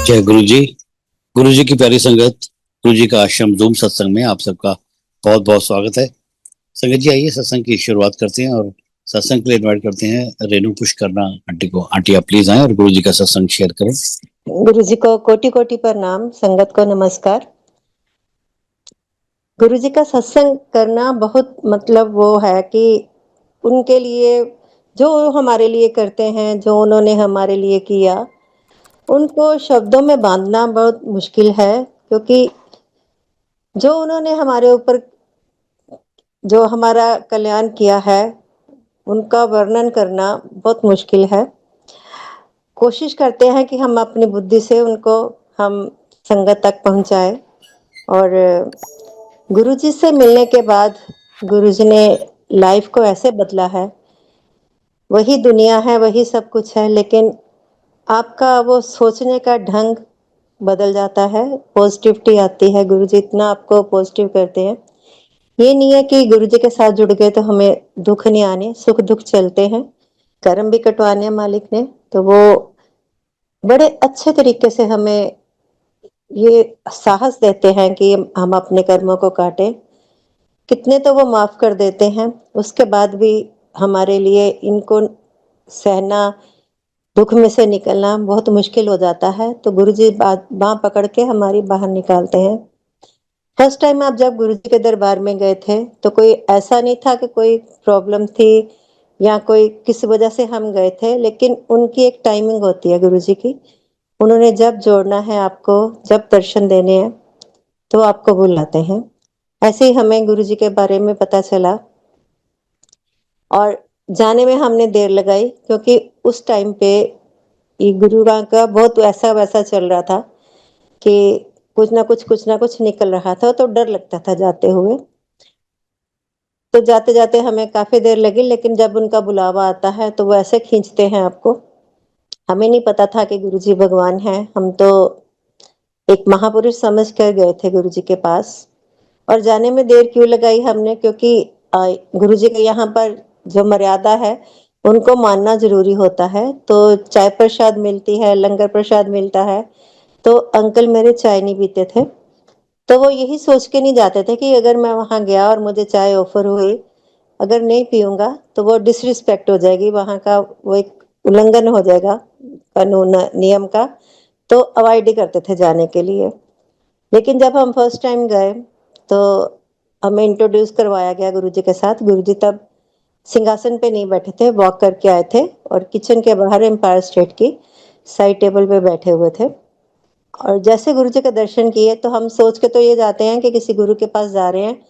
जय गुरु जी। गुरु जी की प्यारी संगत, गुरु जी का आश्रम धूम सत्संग में आप सबका बहुत बहुत स्वागत है। संगत जी, आइए सत्संग की शुरुआत करते हैं और सत्संग के लिए इनवाइट करते हैं रेणु पुष्करना आंटी को। आंटी आप प्लीज आए और गुरु जी का सत्संग शेयर करें। गुरु जी को कोटि कोटि प्रणाम, संगत को नमस्कार। गुरु जी का सत्संग करना बहुत वो है कि उनके लिए जो हमारे लिए करते हैं, जो उन्होंने हमारे लिए किया, उनको शब्दों में बांधना बहुत मुश्किल है, क्योंकि जो उन्होंने हमारे ऊपर जो हमारा कल्याण किया है, उनका वर्णन करना बहुत मुश्किल है। कोशिश करते हैं कि हम अपनी बुद्धि से उनको हम संगत तक पहुंचाए। और गुरुजी से मिलने के बाद गुरुजी ने लाइफ को ऐसे बदला है, वही दुनिया है, वही सब कुछ है, लेकिन आपका वो सोचने का ढंग बदल जाता है, पॉजिटिविटी आती है। गुरुजी इतना आपको पॉजिटिव करते हैं। ये नहीं है कि गुरुजी के साथ जुड़ गए तो हमें दुख नहीं आने, सुख दुख चलते हैं। कर्म भी कटवाने हैं मालिक ने, तो वो बड़े अच्छे तरीके से हमें ये साहस देते हैं कि हम अपने कर्मों को काटें। कितने तो वो माफ कर देते हैं, उसके बाद भी हमारे लिए इनको सहना, दुख में से निकलना बहुत मुश्किल हो जाता है। तो गुरुजी बाह पकड़ के हमारी बाहर निकालते हैं। फर्स्ट टाइम आप जब गुरुजी के दरबार में गए थे तो कोई ऐसा नहीं था कि कोई प्रॉब्लम थी या कोई किस वजह से हम गए थे, लेकिन उनकी एक टाइमिंग होती है गुरुजी की। उन्होंने जब जोड़ना है आपको, जब दर्शन देने हैं, तो आपको बुलाते हैं। ऐसे ही हमें गुरुजी के बारे में पता चला और जाने में हमने देर लगाई, क्योंकि उस टाइम पे ये गुरुराम का बहुत ऐसा वैसा चल रहा था कि कुछ ना कुछ निकल रहा था, तो डर लगता था जाते हुए। तो जाते जाते हमें काफी देर लगी, लेकिन जब उनका बुलावा आता है तो वो ऐसे खींचते हैं आपको। हमें नहीं पता था कि गुरुजी भगवान हैं, हम तो एक महापुरुष समझ कर गए थे गुरुजी के पास। और जाने में देर क्यों लगाई हमने, क्योंकि गुरुजी के यहाँ पर जो मर्यादा है उनको मानना जरूरी होता है। तो चाय प्रसाद मिलती है, लंगर प्रसाद मिलता है, तो अंकल मेरे चाय नहीं पीते थे। तो वो यही सोच के नहीं जाते थे कि अगर मैं वहां गया और मुझे चाय ऑफर हुई, अगर नहीं पीऊंगा तो वो डिसरिस्पेक्ट हो जाएगी, वहां का वो एक उल्लंघन हो जाएगा कानून नियम का। तो अवॉइड ही करते थे जाने के लिए। लेकिन जब हम फर्स्ट टाइम गए तो हमें इंट्रोड्यूस करवाया गया गुरुजी के साथ। गुरुजी तब सिंहासन पे नहीं बैठे थे, वॉक करके आए थे और किचन के बाहर एम्पायर स्टेट की साइड टेबल पे बैठे हुए थे। और जैसे गुरुजी के दर्शन किए तो हम सोच के तो ये जाते हैं कि किसी गुरु के पास जा रहे हैं,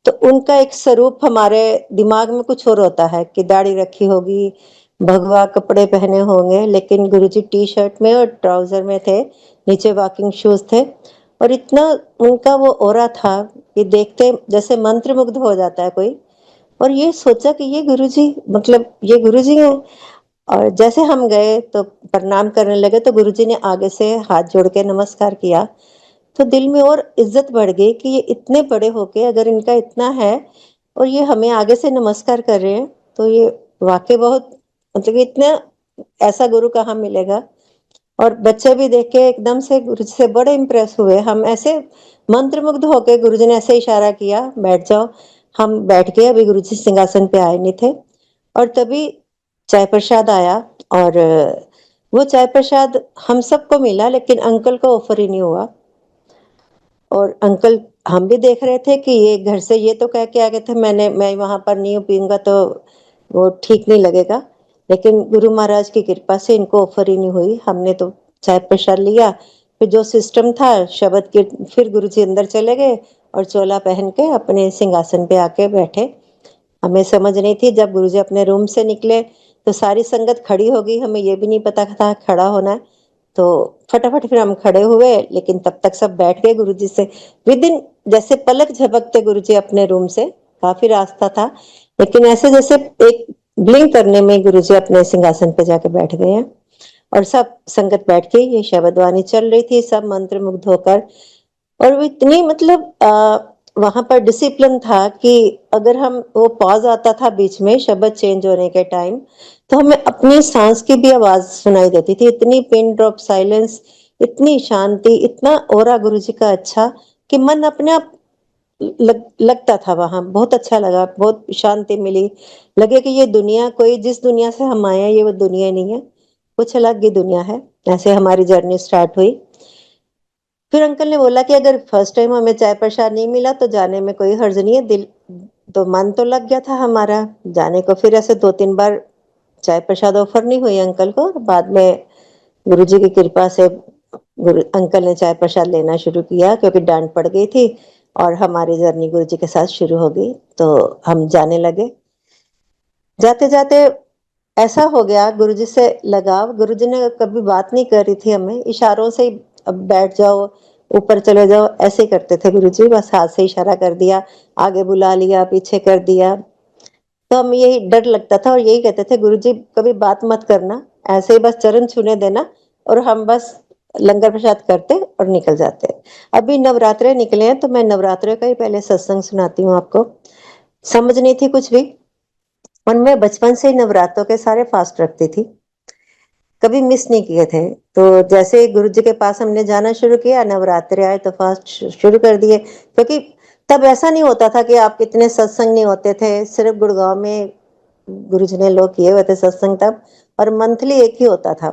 तो उनका एक स्वरूप हमारे दिमाग में कुछ और होता है कि दाढ़ी रखी होगी, भगवा कपड़े पहने होंगे, लेकिन गुरुजी टी शर्ट में और ट्राउजर में थे, नीचे वॉकिंग शूज थे। और इतना उनका वो ऑरा था कि देखते जैसे मंत्र मुग्ध हो जाता है कोई। और ये सोचा कि ये गुरुजी, ये गुरुजी हैं। और जैसे हम गए तो प्रणाम करने लगे तो गुरुजी ने आगे से हाथ जोड़ के नमस्कार किया। तो दिल में और इज्जत बढ़ गई कि ये इतने बड़े होके अगर इनका इतना है और ये हमें आगे से नमस्कार कर रहे हैं, तो ये वाकई बहुत इतना ऐसा गुरु कहाँ मिलेगा। और बच्चे भी देख के एकदम से गुरु जी से बड़े इम्प्रेस हुए। हम ऐसे मंत्रमुग्ध होके, गुरुजी ने ऐसे इशारा किया बैठ जाओ। हम बैठ गए, अभी गुरुजी सिंहासन पे आए नहीं थे। और तभी चाय प्रसाद आया। और वो चाय प्रसाद हम सबको मिला, लेकिन अंकल को ऑफर ही नहीं हुआ। और अंकल, हम भी देख रहे थे कि ये घर से ये तो कह के आ गए थे मैं वहां पर नहीं पीऊंगा तो वो ठीक नहीं लगेगा। लेकिन गुरु महाराज की कृपा से इनको ऑफर ही नहीं हुई। हमने तो चाय प्रसाद लिया, फिर जो सिस्टम था शब्द के, फिर गुरु जी अंदर चले गए और चोला पहन के अपने सिंहासन पे आके बैठे। हमें समझ नहीं थी, जब गुरुजी अपने रूम से निकले तो सारी संगत खड़ी हो गई, हमें ये भी नहीं पता था खड़ा होना है। तो फटाफट फिर हम खड़े हुए, लेकिन तब तक सब बैठ गए गुरुजी से विद इन, जैसे पलक झपकते गुरुजी अपने रूम से। काफी रास्ता था, लेकिन ऐसे जैसे एक ब्लिंक करने में गुरुजी अपने सिंहासन पे जाके बैठ गए हैं। और सब संगत बैठ के ये शब्द वाणी चल रही थी, सब मंत्र मुग्ध होकर। और वो इतनी वहां पर डिसिप्लिन था कि अगर हम वो पॉज आता था बीच में शब्द चेंज होने के टाइम, तो हमें अपनी सांस की भी आवाज सुनाई देती थी। इतनी पिन ड्रॉप साइलेंस इतनी शांति, इतना ऑरा गुरुजी का अच्छा कि मन अपने आप लगता था वहाँ, बहुत अच्छा लगा, बहुत शांति मिली। लगे कि ये दुनिया कोई जिस दुनिया से हम आए हैं, ये वो दुनिया नहीं है, कुछ अलग ही दुनिया है। ऐसे हमारी जर्नी स्टार्ट हुई। फिर अंकल ने बोला कि अगर फर्स्ट टाइम हमें चाय प्रसाद नहीं मिला तो जाने में कोई हर्ज नहीं है। दिल तो मन तो लग गया था हमारा जाने को। फिर ऐसे 2-3 बार चाय प्रसाद ऑफर नहीं हुई अंकल को, और बाद में गुरुजी की कृपा से गुरु अंकल ने चाय प्रसाद लेना शुरू किया, क्योंकि डांट पड़ गई थी और हमारी जर्नी गुरुजी के साथ शुरू हो गई। तो हम जाने लगे। जाते जाते ऐसा हो गया गुरुजी से लगाव। गुरुजी ने कभी बात नहीं करी थी, हमें इशारों से ही, अब बैठ जाओ, ऊपर चले जाओ, ऐसे ही करते थे गुरुजी। बस हाथ से इशारा कर दिया, आगे बुला लिया, पीछे कर दिया। तो हमें यही डर लगता था और यही कहते थे, गुरुजी कभी बात मत करना, ऐसे ही बस चरण छूने देना, और हम बस लंगर प्रसाद करते और निकल जाते। अभी नवरात्रे निकले हैं तो मैं नवरात्रे का ही पहले सत्संग सुनाती हूँ आपको। समझ नहीं थी कुछ भी, और मैं बचपन से ही नवरात्रों के सारे फास्ट रखती थी, कभी मिस नहीं किए थे। तो जैसे ही गुरु जी के पास हमने जाना शुरू किया, नवरात्रे आए तो फास्ट शुरू कर दिए। क्योंकि तब ऐसा नहीं होता था कि आप कितने सत्संग नहीं होते थे, सिर्फ गुड़गांव में गुरु जी ने लोग किए हुए थे सत्संग तब, और मंथली एक ही होता था,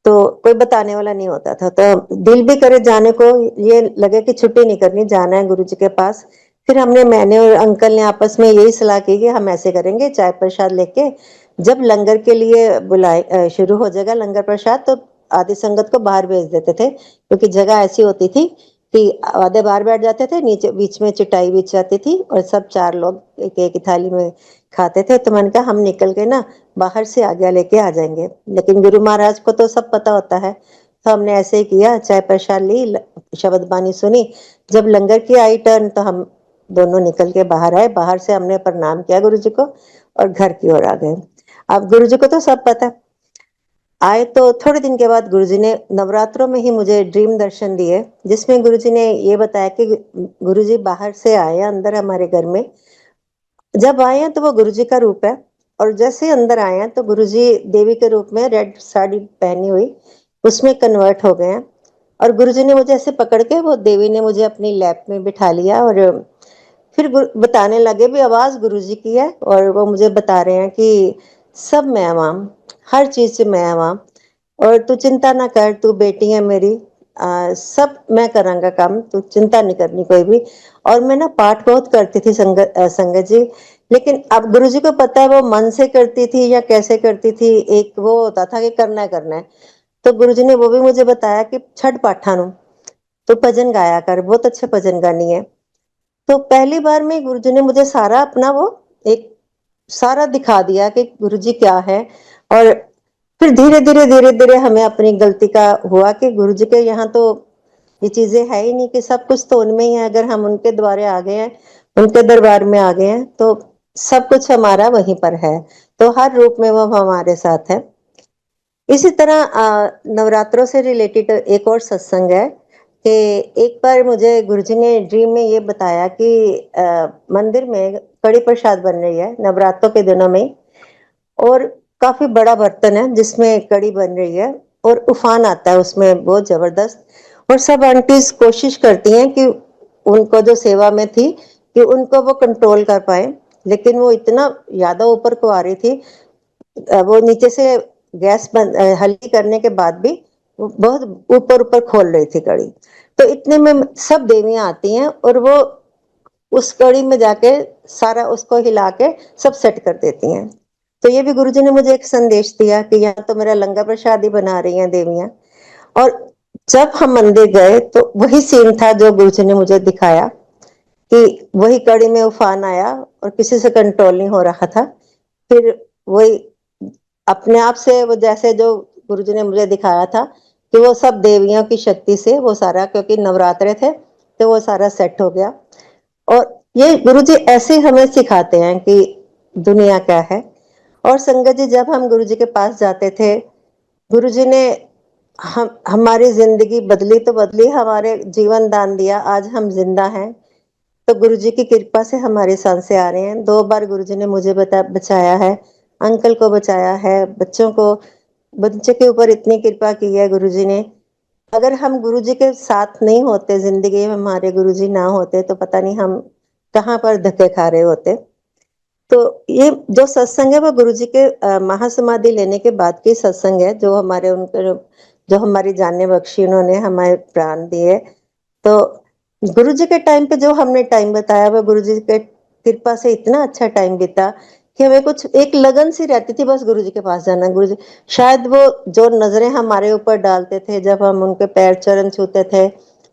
तो कोई बताने वाला नहीं होता था। तो दिल भी करे जाने को, ये लगे कि छुट्टी नहीं करनी, जाना है गुरु जी के पास। फिर मैंने और अंकल ने आपस में यही सलाह की कि हम ऐसे करेंगे, चाय प्रसाद लेके जब लंगर के लिए शुरू हो जाएगा लंगर प्रसाद, तो आधी संगत को बाहर भेज देते थे, क्योंकि जगह ऐसी होती थी कि आधे बाहर बैठ जाते थे, नीचे बीच में चटाई बिछ जाती थी, और सब 4 लोग एक एक ही थाली में खाते थे। तो मैंने कहा हम निकल के ना बाहर से आज्ञा लेके आ जाएंगे, लेकिन गुरु महाराज को तो सब पता होता है। तो हमने ऐसे ही किया, चाय प्रसाद ली, शब्द बानी सुनी। जब लंगर की आई टर्न तो हम दोनों निकल के बाहर आए। बाहर से हमने प्रणाम किया गुरु जी को और घर की ओर आ गए। अब गुरु जी को तो सब पता। आए तो थोड़े दिन के बाद गुरुजी ने नवरात्रों में ही मुझे ड्रीम दर्शन दिए, जिसमें गुरुजी ने ये बताया कि गुरुजी बाहर से आए अंदर हमारे घर में। जब आए हैं तो वो गुरुजी का रूप है, और जैसे अंदर आए हैं तो गुरुजी देवी के रूप में रेड साड़ी पहनी हुई उसमें कन्वर्ट हो गए हैं। और गुरुजी ने मुझे ऐसे पकड़ के, वो देवी ने मुझे अपनी लैप में बिठा लिया, और फिर बताने लगे भी, आवाज गुरुजी की है, और वो मुझे बता रहे हैं कि सब मैं हूँ, हर चीज से मैं हूँ, और तू चिंता ना कर, तू बेटी है मेरी, सब मैं करांगा काम, तू चिंता नहीं करनी कोई भी। और मैं ना पाठ बहुत करती थी संगत जी, लेकिन अब गुरुजी को पता है वो मन से करती थी या कैसे करती थी, एक वो होता था कि करना है करना है। तो गुरुजी ने वो भी मुझे बताया कि छठ पाठानु, तो भजन गाया कर, बहुत अच्छे भजन गानी है। तो पहली बार में गुरुजी ने मुझे सारा अपना वो एक सारा दिखा दिया कि गुरुजी क्या है। और फिर धीरे धीरे हमें अपनी गलती का हुआ कि गुरुजी के यहाँ तो ये चीजें है ही नहीं, कि सब कुछ तो उनमें ही है। अगर हम उनके द्वारे आ गए हैं, उनके दरबार में आ गए हैं, तो सब कुछ हमारा वहीं पर है, तो हर रूप में वो हमारे साथ है। इसी तरह नवरात्रों से रिलेटेड एक और सत्संग है कि एक बार मुझे गुरुजी ने ड्रीम में ये बताया कि मंदिर में कड़ी प्रसाद बन रही है नवरात्रों के दिनों में, और काफी बड़ा बर्तन है जिसमें कड़ी बन रही है, और उफान आता है उसमें बहुत जबरदस्त। और सब आंटीज कोशिश करती हैं कि उनको जो सेवा में थी कि उनको वो कंट्रोल कर पाए, लेकिन वो इतना ज्यादा ऊपर को आ रही थी, वो नीचे से गैस बंद हल्की करने के बाद भी वो बहुत ऊपर ऊपर खोल रही थी कड़ी। तो इतने में सब देवियां आती हैं और वो उस कड़ी में जाके सारा उसको हिला के सब सेट कर देती हैं। तो ये भी गुरुजी ने मुझे एक संदेश दिया कि यहाँ तो मेरा लंगर प्रसाद ही बना रही हैं देवियां। और जब हम मंदिर गए तो वही सीन था जो गुरुजी ने मुझे दिखाया, कि वही कड़ी में उफान आया और किसी से कंट्रोल नहीं हो रहा था। फिर वही अपने आप से वो, जैसे जो गुरुजी ने मुझे दिखाया था कि वो सब देवियों की शक्ति से वो सारा, क्योंकि नवरात्रे थे तो वो सारा सेट हो गया। और ये गुरुजी ऐसे हमें सिखाते हैं कि दुनिया क्या है। और संगत जी, जब हम गुरुजी के पास जाते थे, गुरुजी ने हम हमारी जिंदगी बदली तो बदली, हमारे जीवन दान दिया, आज हम जिंदा हैं। तो गुरुजी की कृपा से हमारी सांसें आ रही हैं। 2 बार गुरुजी ने मुझे बचाया है, अंकल को बचाया है, बच्चों के ऊपर इतनी कृपा की है गुरुजी ने अगर हम गुरुजी के साथ नहीं होते, ज़िंदगी में हमारे गुरुजी ना होते, तो पता नहीं हम कहाँ पर धक्के खा रहे होते। तो ये जो सत्संग है वो गुरुजी के महासमाधि लेने के बाद की सत्संग है, जो हमारे उनके जो हमारी जान बख्शी, उन्होंने हमारे प्राण दिए। तो गुरुजी के टाइम पे जो हमने टाइम बताया, वो गुरुजी के कृपा से इतना अच्छा टाइम बीता कि हमें कुछ एक लगन सी रहती थी, बस गुरुजी के पास जाना। गुरुजी शायद वो जो नजरें हमारे ऊपर डालते थे, जब हम उनके पैर चरण छूते थे,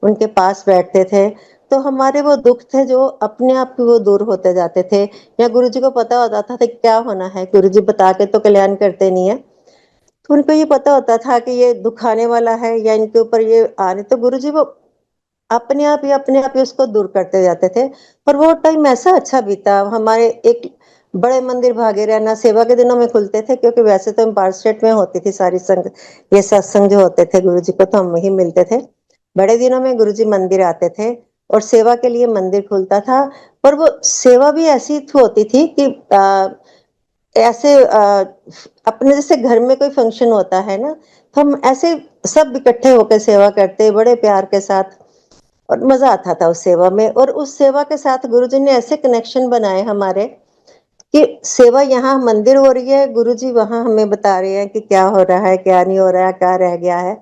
उनके पास बैठते थे, तो हमारे वो दुख थे जो अपने आप ही वो दूर होते जाते थे। या गुरुजी को पता होता था कि क्या होना है, गुरुजी बता के तो कल्याण करते नहीं है। तो उनको ये पता होता था कि ये दुख आने वाला है या इनके ऊपर ये आने, तो गुरुजी वो अपने आप ही उसको दूर करते जाते थे। और वो टाइम ऐसा अच्छा बीता। हमारे एक बड़े मंदिर भागे रहना सेवा के दिनों में खुलते थे, क्योंकि वैसे तो एम्पायर स्टेट में होती थी सारी संग, ये सत्संग जो होते थे गुरुजी को, तो हम वहीं मिलते थे। बड़े दिनों में गुरुजी मंदिर आते थे और सेवा के लिए मंदिर खुलता था। और वो सेवा भी ऐसी होती थी कि ऐसे अपने जैसे घर में कोई फंक्शन होता है ना, तो हम ऐसे सब इकट्ठे होकर सेवा करते बड़े प्यार के साथ, और मजा आता था उस सेवा में। और उस सेवा के साथ गुरुजी ने ऐसे कनेक्शन बनाए हमारे कि सेवा यहाँ मंदिर हो रही है, गुरुजी वहां हमें बता रहे हैं कि क्या हो रहा है, क्या नहीं हो रहा है, क्या रह गया है।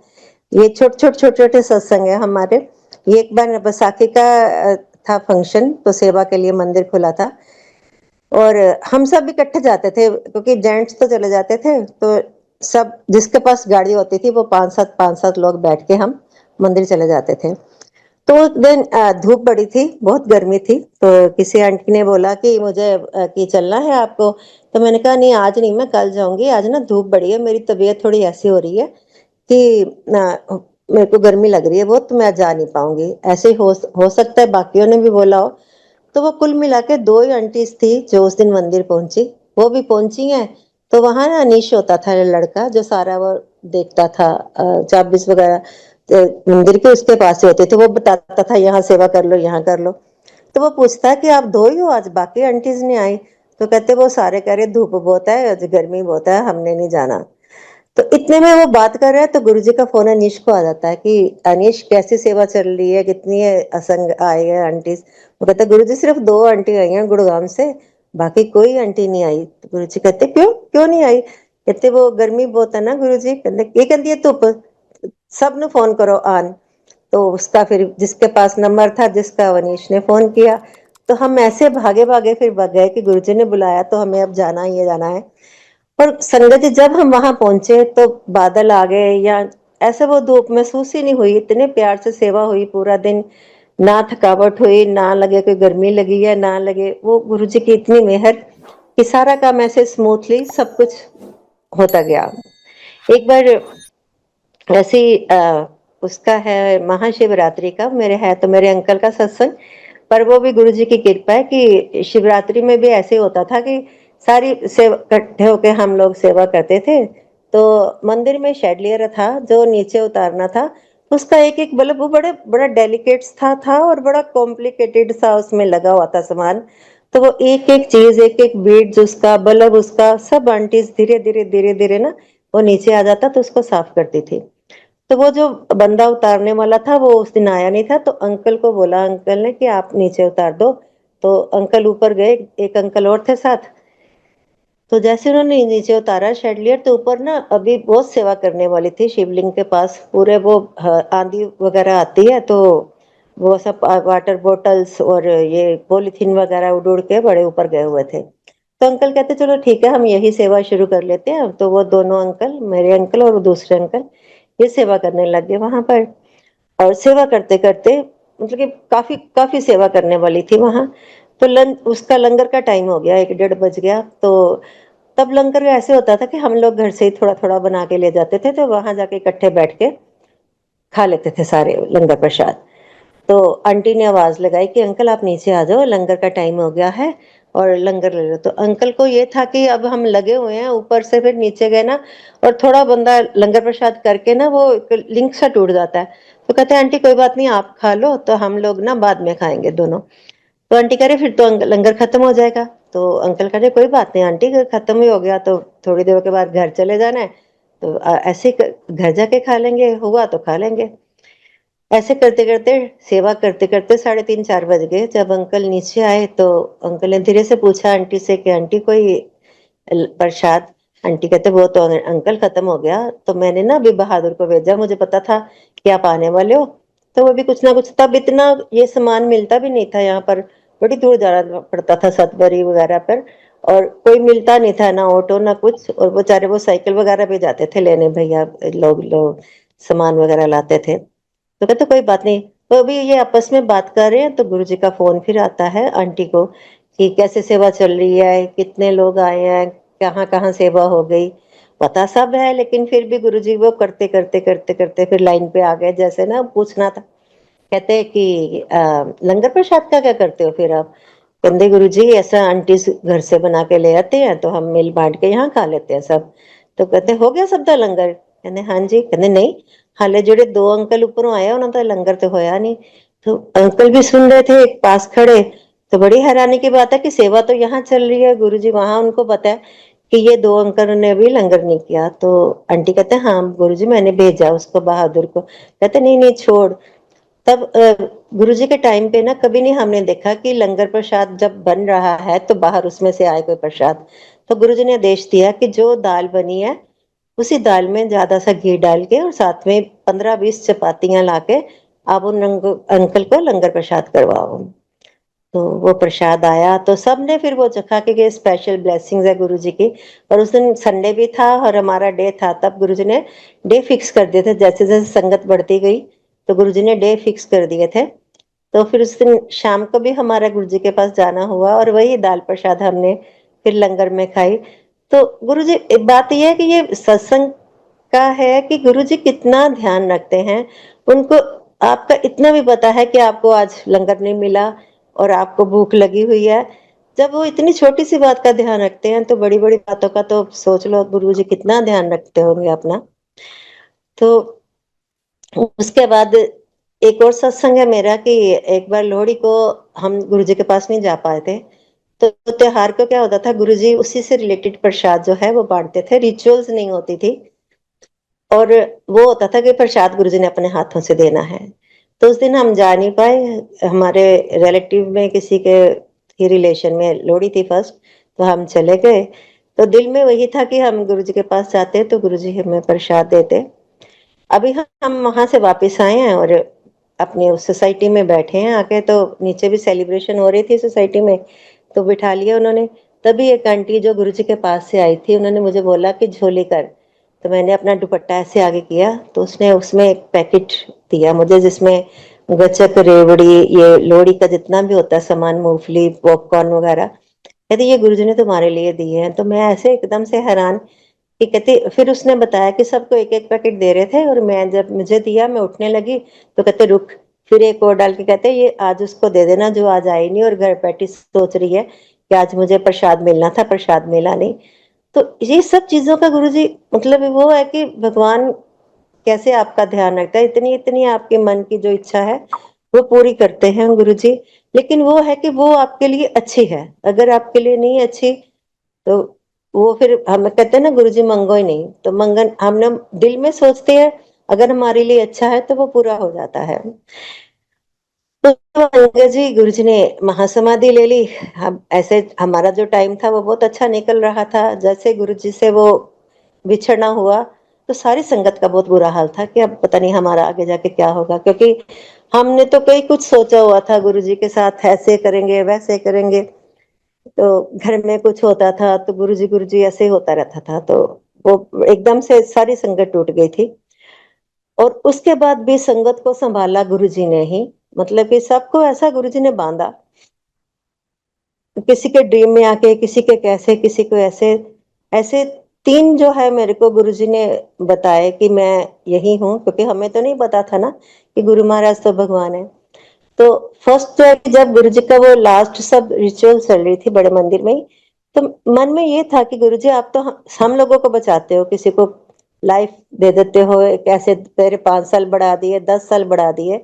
ये छोटे छोटे सत्संग है हमारे। ये एक बार बैसाखी का था फंक्शन, तो सेवा के लिए मंदिर खुला था और हम सब इकट्ठे जाते थे, क्योंकि जेंट्स तो चले जाते थे, तो सब जिसके पास गाड़ी होती थी वो पांच सात लोग बैठ के हम मंदिर चले जाते थे। तो उस दिन धूप बड़ी थी, बहुत गर्मी थी, तो किसी आंटी ने बोला कि मुझे कि चलना है आपको। तो मैंने कहा नहीं, आज नहीं, मैं कल जाऊंगी, आज ना धूप बड़ी है, मेरी तबीयत थोड़ी ऐसी हो रही है कि मेरे को गर्मी लग रही है बहुत, तो मैं आज जा नहीं पाऊंगी। ऐसे ही हो सकता है बाकियों ने भी बोला हो। तो वो कुल मिला के दो ही आंटीज थी जो उस दिन मंदिर पहुंची। वो भी पहुंची हैं, तो वहां ना अनीश होता था लड़का, जो सारा वो देखता था, चाबीस वगैरह मंदिर के उसके पास ही होते थे। वो बताता था यहाँ सेवा कर लो, यहाँ कर लो। तो वो पूछता है कि आप दो ही हो आज, बाकी आंटीज नहीं आई? तो कहते वो सारे कह रहे धूप बहुत है, आज गर्मी बहुत है, हमने नहीं जाना। तो इतने में वो बात कर रहे हैं, तो गुरुजी का फोन अनीश को आ जाता है कि अनीश कैसी सेवा चल रही है, कितनी है असंग आए हैं आंटीज? वो कहते गुरुजी सिर्फ दो आंटी आई हैं गुड़गांव से, बाकी कोई आंटी नहीं आई। तो गुरुजी कहते क्यों क्यों नहीं आई? कहते वो गर्मी बहुत है ना गुरुजी। कहते ये कहती है धुप, सब ने फोन करो आन। तो उसका फिर जिसके पास नंबर था जिसका, अवनीश ने फोन किया। तो हम ऐसे भागे भागे फिर भाग गए कि गुरुजी ने बुलाया तो हमें अब जाना ही है, जाना है। और संगत जी जब हम वहां पहुंचे तो बादल आ गए, या ऐसे वो धूप महसूस ही नहीं हुई, इतने प्यार से सेवा हुई पूरा दिन। ना थकावट हुई, ना लगे कोई गर्मी लगी है, ना लगे, वो गुरुजी की इतनी मेहर कि सारा काम ऐसे स्मूथली सब कुछ होता गया। एक बार ऐसे ही उसका है महाशिवरात्रि का, मेरे है तो मेरे अंकल का सत्संग। पर वो भी गुरु जी की कृपा है कि शिवरात्रि में भी ऐसे होता था कि सारी सेवा इकट्ठे होके हम लोग सेवा करते थे। तो मंदिर में शेडलियर था जो नीचे उतारना था, उसका एक एक बल्ब वो बड़े बड़ा डेलिकेट था और बड़ा कॉम्प्लिकेटेड सा उसमें लगा हुआ था सामान। तो वो एक एक चीज, एक एक बीड्स उसका, बल्ब उसका, सब आंटीज धीरे धीरे धीरे धीरे ना वो नीचे आ जाता तो उसको साफ करती थी। तो वो जो बंदा उतारने वाला था वो उस दिन आया नहीं था, तो अंकल को बोला अंकल ने कि आप नीचे उतार दो। तो अंकल ऊपर गए, एक अंकल और थे साथ। तो जैसे उन्होंने नीचे उतारा शेडलियर, तो ऊपर ना अभी बहुत सेवा करने वाली थी शिवलिंग के पास, पूरे वो आंधी वगैरह आती है तो वो सब वाटर बॉटल्स और ये पॉलीथीन वगैरह उड़ उड़ के बड़े ऊपर गए हुए थे। तो अंकल कहते चलो ठीक है हम यही सेवा शुरू कर लेते हैं। तो वो दोनों अंकल, मेरे अंकल और दूसरे अंकल, ये सेवा करने लग गए वहां पर। और सेवा करते करते मतलब कि काफी काफी सेवा करने वाली थी वहां। तो उसका लंगर का टाइम हो गया, 1 डेढ़ बज गया। तो तब लंगर ऐसे होता था कि हम लोग घर से ही थोड़ा थोड़ा बना के ले जाते थे, तो वहां जाके इकट्ठे बैठ के खा लेते थे सारे लंगर प्रसाद। तो आंटी ने आवाज लगाई कि अंकल आप नीचे आ जाओ, लंगर का टाइम हो गया है और लंगर ले लो। तो अंकल को ये था कि अब हम लगे हुए हैं ऊपर से, फिर नीचे गए ना और थोड़ा बंदा लंगर प्रसाद करके ना वो लिंक सा टूट जाता है। तो कहते हैं आंटी कोई बात नहीं, आप खा लो, तो हम लोग ना बाद में खाएंगे दोनों। तो आंटी कह रहे फिर तो लंगर खत्म हो जाएगा। तो अंकल कह रहे कोई बात नहीं आंटी, अगर खत्म ही हो गया तो थोड़ी देर के बाद घर चले जाना है, तो ऐसे ही घर जाके खा लेंगे, हुआ तो खा लेंगे। ऐसे करते-करते, सेवा करते-करते 3:30-4 बज गए। जब अंकल नीचे आए तो अंकल ने धीरे से पूछा आंटी से कि आंटी कोई प्रसाद? आंटी कहते वो तो अंकल खत्म हो गया। तो मैंने ना अभी बहादुर को भेजा, मुझे पता था कि आप आने वाले हो। तो वो भी कुछ ना कुछ, तब इतना ये सामान मिलता भी नहीं था यहाँ पर, बड़ी दूर जाना पड़ता था सतबरी वगैरह पर, और कोई मिलता नहीं था, ना ऑटो ना कुछ, और बेचारे वो साइकिल वगैरह पे जाते थे लेने भैया, लोग सामान वगैरह लाते थे। तो कहते कोई बात नहीं। तो अभी ये आपस में बात कर रहे हैं तो गुरुजी का फोन फिर आता है आंटी को कि कैसे सेवा चल रही है, कितने लोग आए हैं, कहाँ कहाँ सेवा हो गई। पता सब है, लेकिन फिर भी गुरुजी वो करते करते करते करते फिर लाइन पे आ गए, जैसे ना पूछना था। कहते हैं कि लंगर प्रसाद का क्या करते हो फिर आप? कहते गुरुजी ऐसा आंटी घर से बना के ले आते हैं तो हम मिल बांट के यहाँ खा लेते हैं सब। तो कहते हो गया सबका लंगर? कहते हाँ जी। कहते नहीं, हाले जोड़े दो अंकल ऊपरों आया उन्होंने तो लंगर तो होया नहीं। तो अंकल भी सुन रहे थे एक पास खड़े। तो बड़ी हैरानी की बात है कि सेवा तो यहाँ चल रही है, गुरुजी वहां उनको पता है कि ये दो अंकल ने भी लंगर नहीं किया। तो आंटी कहते हैं हाँ गुरुजी मैंने भेजा उसको, बहादुर को। कहते नहीं नहीं छोड़। तब गुरुजी के टाइम पे ना कभी नहीं हमने देखा कि लंगर प्रसाद जब बन रहा है तो बाहर उसमें से आए कोई प्रसाद। तो गुरुजी ने आदेश दिया कि जो दाल बनी है उसी दाल में ज्यादा सा घी डाल के और साथ में 15-20 चपातियां लाके आप उन अंकल को लंगर प्रसाद करवाओ। तो वो प्रसाद आया तो सबने फिर वो चखा के स्पेशल ब्लेसिंग्स है गुरुजी की। और उस दिन संडे भी था और हमारा डे था, तब गुरुजी ने डे फिक्स कर दिए थे। जैसे जैसे संगत बढ़ती गई तो गुरुजी ने डे फिक्स कर दिए थे। तो फिर उस दिन शाम को भी हमारा गुरुजी के पास जाना हुआ और वही दाल प्रसाद हमने फिर लंगर में खाई। तो गुरुजी, एक बात यह है कि ये सत्संग का है कि गुरुजी कितना ध्यान रखते हैं। उनको आपका इतना भी पता है कि आपको आज लंगर नहीं मिला और आपको भूख लगी हुई है। जब वो इतनी छोटी सी बात का ध्यान रखते हैं तो बड़ी बड़ी बातों का तो सोच लो गुरुजी कितना ध्यान रखते होंगे अपना। तो उसके बाद एक और सत्संग है मेरा कि एक बार लोहड़ी को हम गुरुजी के पास नहीं जा पाए थे। तो त्योहार को क्या होता था, गुरुजी उसी से रिलेटेड प्रसाद जो है वो बांटते थे, रिचुअल्स नहीं होती थी। और वो होता था कि प्रसाद गुरुजी ने अपने हाथों से देना है। तो उस दिन हम जा नहीं पाए। हमारे रिलेटिव में किसी के ही रिलेशन में लोहड़ी थी फर्स्ट, तो हम चले गए। तो दिल में वही था कि हम गुरुजी के पास जाते तो गुरुजी हमें प्रसाद देते। अभी हम वहां से वापस आए हैं और अपने उस सोसाइटी में बैठे हैं आके। तो नीचे भी सेलिब्रेशन हो रही थी सोसाइटी में, तो बिठा लिया उन्होंने। तभी एक आंटी जो गुरुजी के पास से आई थी उन्होंने मुझे बोला कि झोली कर। तो मैंने अपना दुपट्टा ऐसे आगे किया तो उसने उसमें एक पैकेट दिया मुझे जिसमें गचक, रेवड़ी, ये लोहड़ी का जितना भी होता है सामान, मूंगफली, पॉपकॉर्न वगैरह, कहते ये गुरुजी ने तुम्हारे लिए दिए हैं। तो मैं ऐसे एकदम से हैरान कि कहती, फिर उसने बताया कि सबको एक एक पैकेट दे रहे थे और मैं जब मुझे दिया मैं उठने लगी तो कहते रुक, फिर एक और डाल के कहते ये आज उसको दे देना जो आज आई नहीं और घर बैठी सोच रही है कि आज मुझे प्रसाद मिलना था, प्रसाद मिला नहीं। तो ये सब चीजों का गुरुजी मतलब वो है कि भगवान कैसे आपका ध्यान रखता है, इतनी इतनी आपके मन की जो इच्छा है वो पूरी करते हैं गुरुजी। लेकिन वो है कि वो आपके लिए अच्छी है, अगर आपके लिए नहीं अच्छी तो वो फिर हम कहते हैं ना गुरुजी मंगो ही नहीं। तो मंगन हमने दिल में सोचते हैं, अगर हमारे लिए अच्छा है तो वो पूरा हो जाता है। तो अंगद जी गुरुजी ने महासमाधि ले ली। हम ऐसे हमारा जो टाइम था वो बहुत अच्छा निकल रहा था। जैसे गुरुजी से वो बिछड़ना हुआ तो सारी संगत का बहुत बुरा हाल था कि अब पता नहीं हमारा आगे जाके क्या होगा, क्योंकि हमने तो कई कुछ सोचा हुआ था गुरुजी के साथ, ऐसे करेंगे वैसे करेंगे। तो घर में कुछ होता था तो गुरुजी ऐसे ही होता रहता था। तो वो एकदम से सारी संगत टूट गई थी। और उसके बाद भी संगत को संभाला गुरुजी ने ही, मतलब कि सबको ऐसा गुरुजी ने बांधा, किसी के ड्रीम में आके, किसी के कैसे, किसी को ऐसे। ऐसे तीन जो है मेरे को गुरुजी ने बताए कि मैं यही हूँ, क्योंकि हमें तो नहीं पता था ना कि गुरु महाराज तो भगवान है। तो फर्स्ट तो है कि जब गुरुजी का वो लास्ट सब रिचुअल चल रही थी बड़े मंदिर में ही, तो मन में ये था कि गुरुजी आप तो हम लोगों को बचाते हो, किसी को लाइफ दे देते हो, कैसे तेरे 5 साल बढ़ा दिए, 10 साल बढ़ा दिए,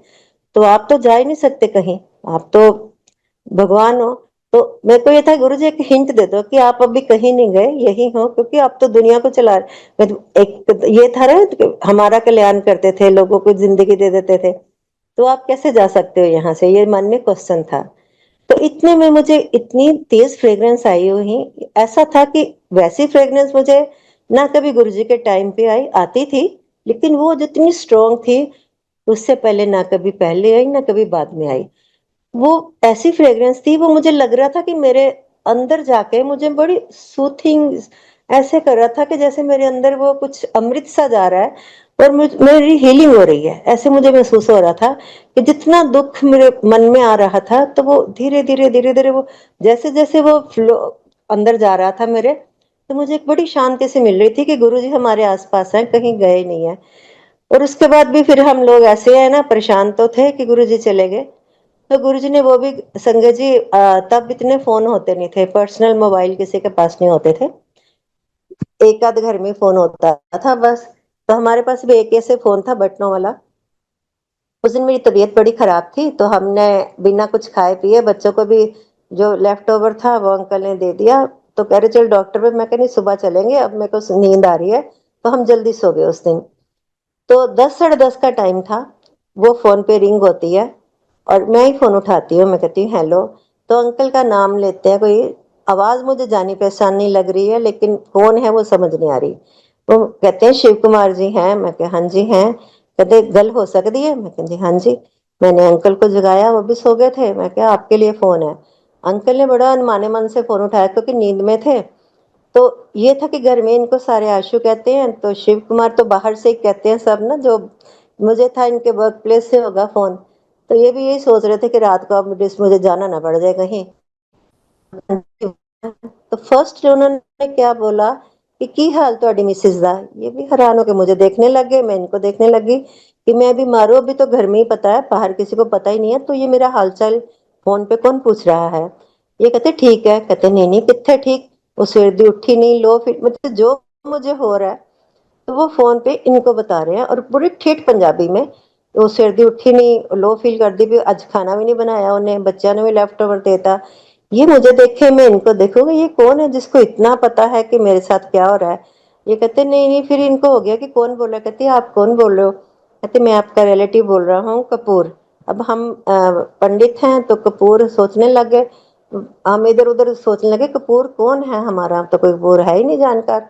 तो आप तो जा ही नहीं सकते कहीं, आप तो भगवान हो। तो मेरे को ये था गुरुजी एक हिंट दे दो कि आप अभी कहीं नहीं गए, यही हो, क्योंकि आप तो दुनिया को चला एक ये था ना कि हमारा कल्याण करते थे, लोगों को जिंदगी दे देते थे। तो आप कैसे जा सकते हो यहाँ से? ये मन में क्वेश्चन था। तो इतने में मुझे इतनी तेज फ्रेग्रेंस आई हुई, ऐसा था कि वैसी फ्रेग्रेंस मुझे ना कभी गुरुजी के टाइम पे आती थी, लेकिन वो जितनी स्ट्रांग थी, उससे पहले ना कभी पहले आई, ना कभी बाद में आई। वो ऐसी फ्रेग्रेंस थी, वो मुझे लग रहा था कि मेरे अंदर जाके मुझे बड़ी सूथिंग ऐसे कर रहा था कि जैसे मेरे अंदर वो कुछ अमृत सा जा रहा है और मेरी हीलिंग हो रही है। ऐसे मुझे महसूस हो रहा था कि जितना दुख मेरे मन में आ रहा था, तो वो धीरे धीरे वो जैसे जैसे वो फ्लो अंदर जा रहा था मेरे, तो मुझे एक बड़ी शांति से मिल रही थी कि गुरु जी हमारे आसपास हैं, कहीं गए नहीं है। और उसके बाद भी फिर हम लोग ऐसे है ना, परेशान तो थे कि गुरु जी चले गए। तो गुरुजी ने वो भी, संगत जी, तब इतने फोन होते नहीं थे, पर्सनल मोबाइल किसी के पास नहीं होते थे, एक आध घर में फोन होता था बस। तो हमारे पास भी एक ऐसे फोन था बटनों वाला। उस दिन मेरी तबीयत बड़ी खराब थी, तो हमने बिना कुछ खाए पिए बच्चों को भी जो लेफ्ट ओवर था वो अंकल ने दे दिया। तो कह रहे चल डॉक्टर पे, मैं कह नहीं सुबह चलेंगे, अब मेरे को नींद आ रही है। तो हम जल्दी सो गए उस दिन। तो 10 साढ़े 10 का टाइम था, वो फोन पे रिंग होती है और मैं ही फोन उठाती हूँ, मैं कहती हूँ हेलो। तो अंकल का नाम लेते हैं, कोई आवाज मुझे जानी पहचानी लग रही है, लेकिन कौन है वो समझ नहीं आ रही। वो कहते हैं शिव कुमार जी हैं? मैं कहा हाँ जी हैं। कहते गल हो सकती है? मैं कहा जी हाँ जी। मैंने अंकल को जगाया, वो भी सो गए थे। मैं क्या आपके लिए फोन है। अंकल ने बड़ा अनमाने मन से फोन उठाया क्योंकि नींद में थे। तो ये था कि घर में इनको सारे आशु कहते हैं, तो शिव कुमार तो बाहर से ही कहते हैं सब ना, जो मुझे था इनके वर्क प्लेस से होगा फोन। तो ये भी यही सोच रहे थे कि रात को अब मुझे जाना ना पड़ जाए कहीं। तो फर्स्ट उन्होंने क्या बोला कि की हाल ਤੁਹਾਡੀ मिसिस दा। ये भी हैरान होकर मुझे देखने लगे, मैं इनको देखने लगी कि मैं बीमार हूँ। अभी तो घर में ही पता है, बाहर किसी को पता ही नहीं है, तो ये मेरा हालचाल फोन पे कौन पूछ रहा है। ये कहते ठीक है। कहते नहीं नहीं कितने ठीक, वो सवेर दी उठी नहीं, लो फिर मतलब जो मुझे हो रहा है, तो वो फोन पे इनको बता रहे हैं और पूरी ठेठ पंजाबी में। वो सिर दी उठी नहीं, लो फील कर दी भी, आज खाना भी नहीं बनाया उन्हें, बच्चा ने भी लेफ्ट ओवर देता। ये मुझे देखे, मैं इनको देखूंगी, ये कौन है जिसको इतना पता है कि मेरे साथ क्या हो रहा है। ये कहते नहीं नहीं, फिर इनको हो गया कि कौन बोल रहा है। कहती आप कौन बोल रहे हो। कहते मैं आपका रिलेटिव बोल रहा हूँ, कपूर। अब हम पंडित हैं तो कपूर सोचने लग गए। हम इधर उधर सोचने लगे कपूर कौन है, हमारा तो कोई कपूर है ही नहीं जानकार।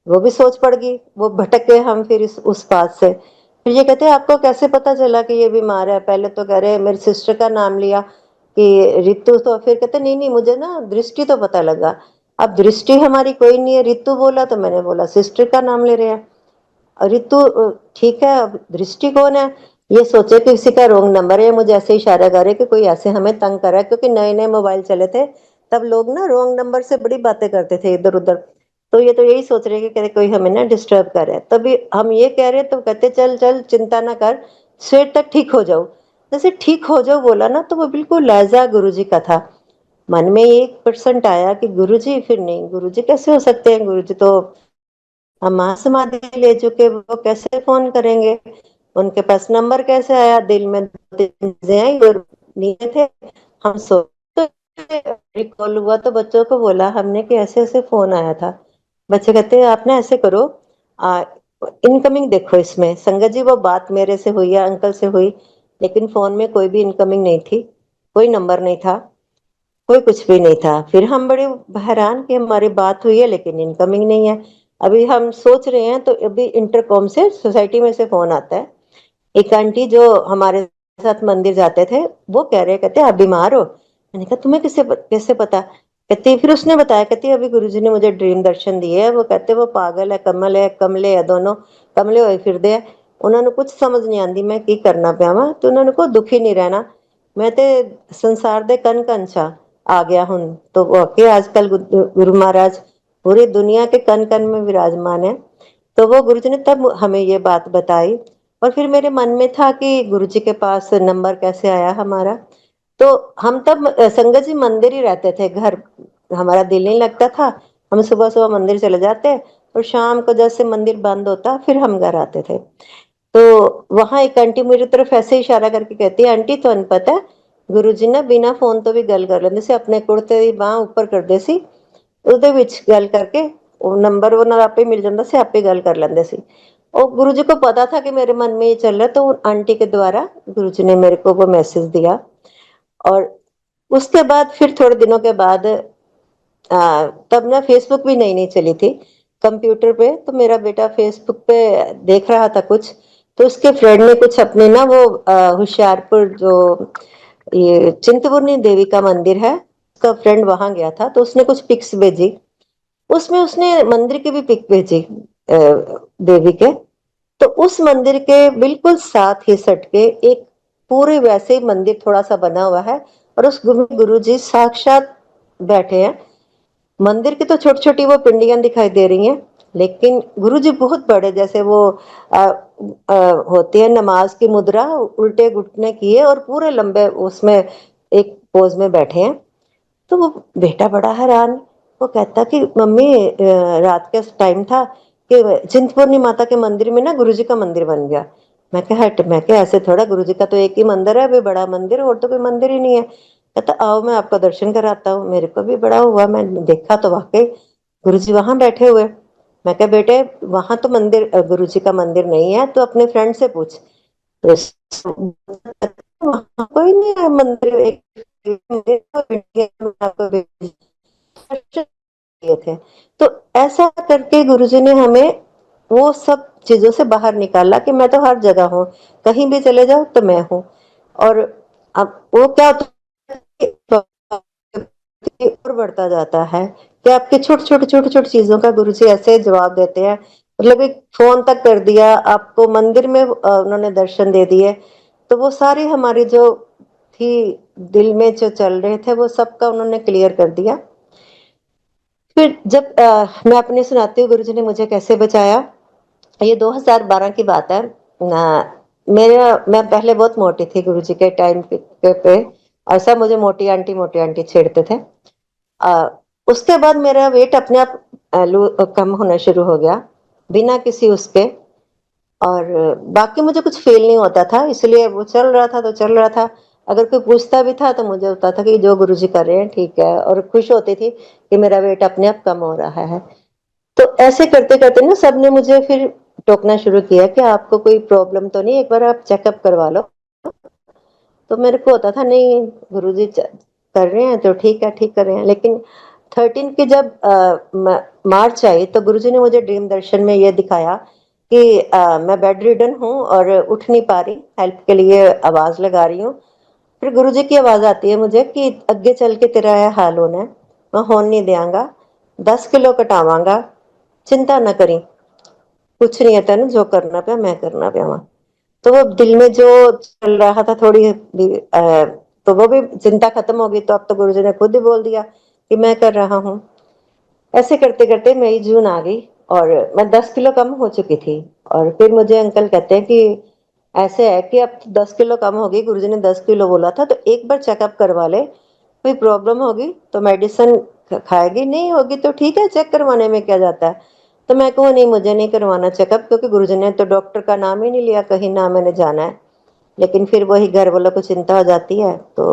वो भी सोच पड़ गई, वो भटक गए हम फिर उस बात से। फिर ये कहते आपको कैसे पता चला कि ये बीमार है। पहले तो कह रहे मेरी सिस्टर का नाम लिया कि रितु, तो फिर कहते नहीं नहीं मुझे ना दृष्टि तो पता लगा। अब दृष्टि हमारी कोई नहीं है, रितु बोला तो मैंने बोला सिस्टर का नाम ले रहे हैं। रितु ठीक है, अब दृष्टि कौन है। ये सोचे कि किसी का रॉन्ग नंबर है, मुझे ऐसे इशारा करे कि कोई ऐसे हमें तंग कर रहा है, क्योंकि नए नए मोबाइल चले थे तब लोग ना रॉन्ग नंबर से बड़ी बातें करते थे इधर उधर। तो ये तो यही सोच रहे कि कहते कोई हमें ना डिस्टर्ब कर रहा है। तभी हम ये कह रहे तो कहते चल चल चिंता ना कर, स्वेर तक ठीक हो जाओ। जैसे ठीक हो जाओ बोला ना, तो वो बिल्कुल लहजा गुरुजी का था। मन में 1% आया कि गुरुजी, फिर नहीं, गुरुजी कैसे हो सकते हैं, गुरुजी तो हम महासमाधि ले चुके, वो कैसे फोन करेंगे, उनके पास नंबर कैसे आया। दिल में दो तीन चीजें आई और नहीं थे। हम सो तो रिकॉल हुआ तो बच्चों को बोला हमने कि ऐसे ऐसे फोन आया था। बच्चे कहते हैं आप ना ऐसे करो, इनकमिंग देखो इसमें। संगत जी वो बात मेरे से हुई है, अंकल से हुई, लेकिन फोन में कोई भी इनकमिंग नहीं थी, कोई नंबर नहीं था, कोई कुछ भी नहीं था। फिर हम बड़े हैरान कि हमारी बात हुई है लेकिन इनकमिंग नहीं है। अभी हम सोच रहे हैं तो अभी इंटरकॉम से सोसाइटी में से फोन आता है। एक आंटी जो हमारे साथ मंदिर जाते थे, वो कह रहे, कहते आप बीमार हो। मैंने कहा तुम्हें कैसे पता। कहती फिर उसने बताया, कहती अभी गुरुजी ने मुझे ड्रीम दर्शन दिए है। वो कहते वो पागल है, कमल है, कमले है, दोनों कमले होए फिरदे है। उन्होंने कुछ समझ नहीं आती मैं की करना पावा, तो उन्होंने को दुखी नहीं रहना। मैं ते संसार दे कन कंचा आ गया हूं। तो वाकई आजकल गुरु महाराज पूरी दुनिया के कन कन में विराजमान है। तो वो गुरुजी ने तब हमें ये बात बताई। और फिर मेरे मन में था कि गुरुजी के पास नंबर कैसे आया हमारा। तो हम तब संगत जी मंदिर ही रहते थे, घर हमारा दिल नहीं लगता था। हम सुबह सुबह मंदिर चले जाते और शाम को जैसे मंदिर बंद होता फिर हम घर आते थे। तो वहां एक आंटी मेरी तरफ ऐसे इशारा करके कहती है आंटी ਤੁਹਾਨੂੰ पता है गुरु जी ना बिना फोन तो भी गल कर लेंदे सी, अपने कुर्ते दी बांह ऊपर करदे सी, ਉਹਦੇ ਵਿੱਚ ਗੱਲ ਕਰਕੇ ਉਹ ਨੰਬਰ ਉਹਨਾਂ ਦਾ ਆਪੇ ਮਿਲ ਜਾਂਦਾ ਸੀ, ਆਪੇ ਗੱਲ ਕਰ ਲੈਂਦੇ ਸੀ। और गुरुजी को पता था कि मेरे मन में ये चल रहा है, तो उन आंटी के द्वारा गुरुजी ने मेरे को वो मैसेज दिया। और उसके बाद फिर थोड़े दिनों के बाद तब ना फेसबुक भी नई-नई चली थी कंप्यूटर पे, तो मेरा बेटा फेसबुक पे देख रहा था कुछ, तो उसके फ्रेंड ने कुछ अपने ना वो होशियारपुर जो ये चिंतपूर्णी देवी का मंदिर है, उसका फ्रेंड वहाँ गया था, तो उसने कुछ पिक्स भेजी। उसमें उसने मंदिर की भी पिक भेजी देवी के। तो उस मंदिर के बिल्कुल साथ ही सट के एक पूरे वैसे ही मंदिर थोड़ा-सा बना हुआ है और उस गुरुजी साक्षात बैठे हैं। मंदिर की तो छोटी-छोटी वो पिंडियाँ दिखाई दे रही हैं, लेकिन गुरुजी बहुत बड़े, जैसे वो अ होती है नमाज़ की मुद्रा, उल्टे घुटने किए और पूरे लंबे उसमें एक पोज़ में बैठे हैं। तो वो बेटा बड़ा हैरान, वो कहता कि मम्मी रात का टाइम था कि चिंतपूर्णी माता के मंदिर में ना गुरुजी का मंदिर बन गया। मैं कहा हट, मैं कहा ऐसे थोड़ा, गुरुजी का तो एक ही मंदिर है, अभी बड़ा मंदिर, और तो कोई मंदिर ही नहीं है। कहता आओ मैं आपका दर्शन कराता हूँ। मेरे को भी बड़ा हुआ, मैं देखा तो वाकई गुरुजी वहां बैठे हुए। मैं कहा बेटे वहां तो मंदिर गुरुजी का मंदिर नहीं है, तो अपने फ्रेंड से पूछ। तो वहां कोई नहीं है मंदिर, एक मंदिर था, इंडिया में आपको दर्शन दिए थे। तो ऐसा करके गुरुजी ने हमें वो सब चीजों से बाहर निकाला कि मैं तो हर जगह हूँ, कहीं भी चले जाओ तो मैं हूँ। और अब वो क्या होता है कि और बढ़ता जाता है कि आपके छोटे छोटे चीजों का गुरुजी ऐसे जवाब देते हैं। मतलब एक फोन तक कर दिया आपको, मंदिर में उन्होंने दर्शन दे दिए। तो वो सारी हमारी जो थी दिल में जो चल रहे थे वो सबका उन्होंने क्लियर कर दिया। फिर जब मैं अपनी सुनाती हूँ गुरुजी ने मुझे कैसे बचाया। ये 2012 की बात है। मैं पहले बहुत मोटी थी गुरुजी के टाइम पे। ऐसा मुझे मोटी आंटी छेड़ते थे। अ, उसके बाद मेरा वेट अपने आप कम होना शुरू हो गया, बिना किसी उसके। और बाकी मुझे कुछ फ़ील नहीं होता था, इसलिए वो चल रहा था तो चल रहा था। अगर कोई पूछता भी था तो मुझे होता था कि जो गुरुजी कर रहे हैं ठीक है, और खुश होती थी कि मेरा वेट अपने आप कम हो रहा है। तो ऐसे करते-करते ना सबने मुझे फिर टोकना शुरू किया कि आपको कोई प्रॉब्लम तो नहीं, एक बार आप चेकअप करवा लो। तो मेरे को होता था नहीं, गुरुजी कर रहे हैं तो ठीक है, ठीक कर रहे हैं। लेकिन 13 की जब मार्च आई तो गुरुजी ने मुझे ड्रीम दर्शन में ये दिखाया कि मैं बेड रिडन हूँ और उठ नहीं पा रही, हेल्प के लिए आवाज लगा रही हूँ। फिर गुरुजी की आवाज आती है मुझे कि अगे चल के तेरा यह हाल होना है, मैं होन नहीं देंगा, 10 किलो घटावांगा, चिंता न करी, कुछ नहीं है तेन जो करना पाया मैं करना पाया। तो वो दिल में जो चल रहा था थोड़ी तो वो भी चिंता खत्म हो गई। तो अब तो गुरुजी ने खुद ही बोल दिया कि मैं कर रहा हूँ। ऐसे करते करते मई जून आ गई और मैं 10 किलो कम हो चुकी थी। और फिर मुझे अंकल कहते हैं कि ऐसे है कि अब तो 10 किलो कम हो गई, गुरुजी ने 10 किलो बोला था तो एक बार चेकअप करवा ले, कोई प्रॉब्लम होगी तो मेडिसिन खाएगी, नहीं होगी तो ठीक है, चेक करवाने में क्या जाता है। तो मैं कहूँ नहीं, मुझे नहीं करवाना चेकअप, क्योंकि गुरुजी ने तो डॉक्टर का नाम ही नहीं लिया कहीं, ना मैंने जाना है। लेकिन फिर वही घर वालों को चिंता हो जाती है, तो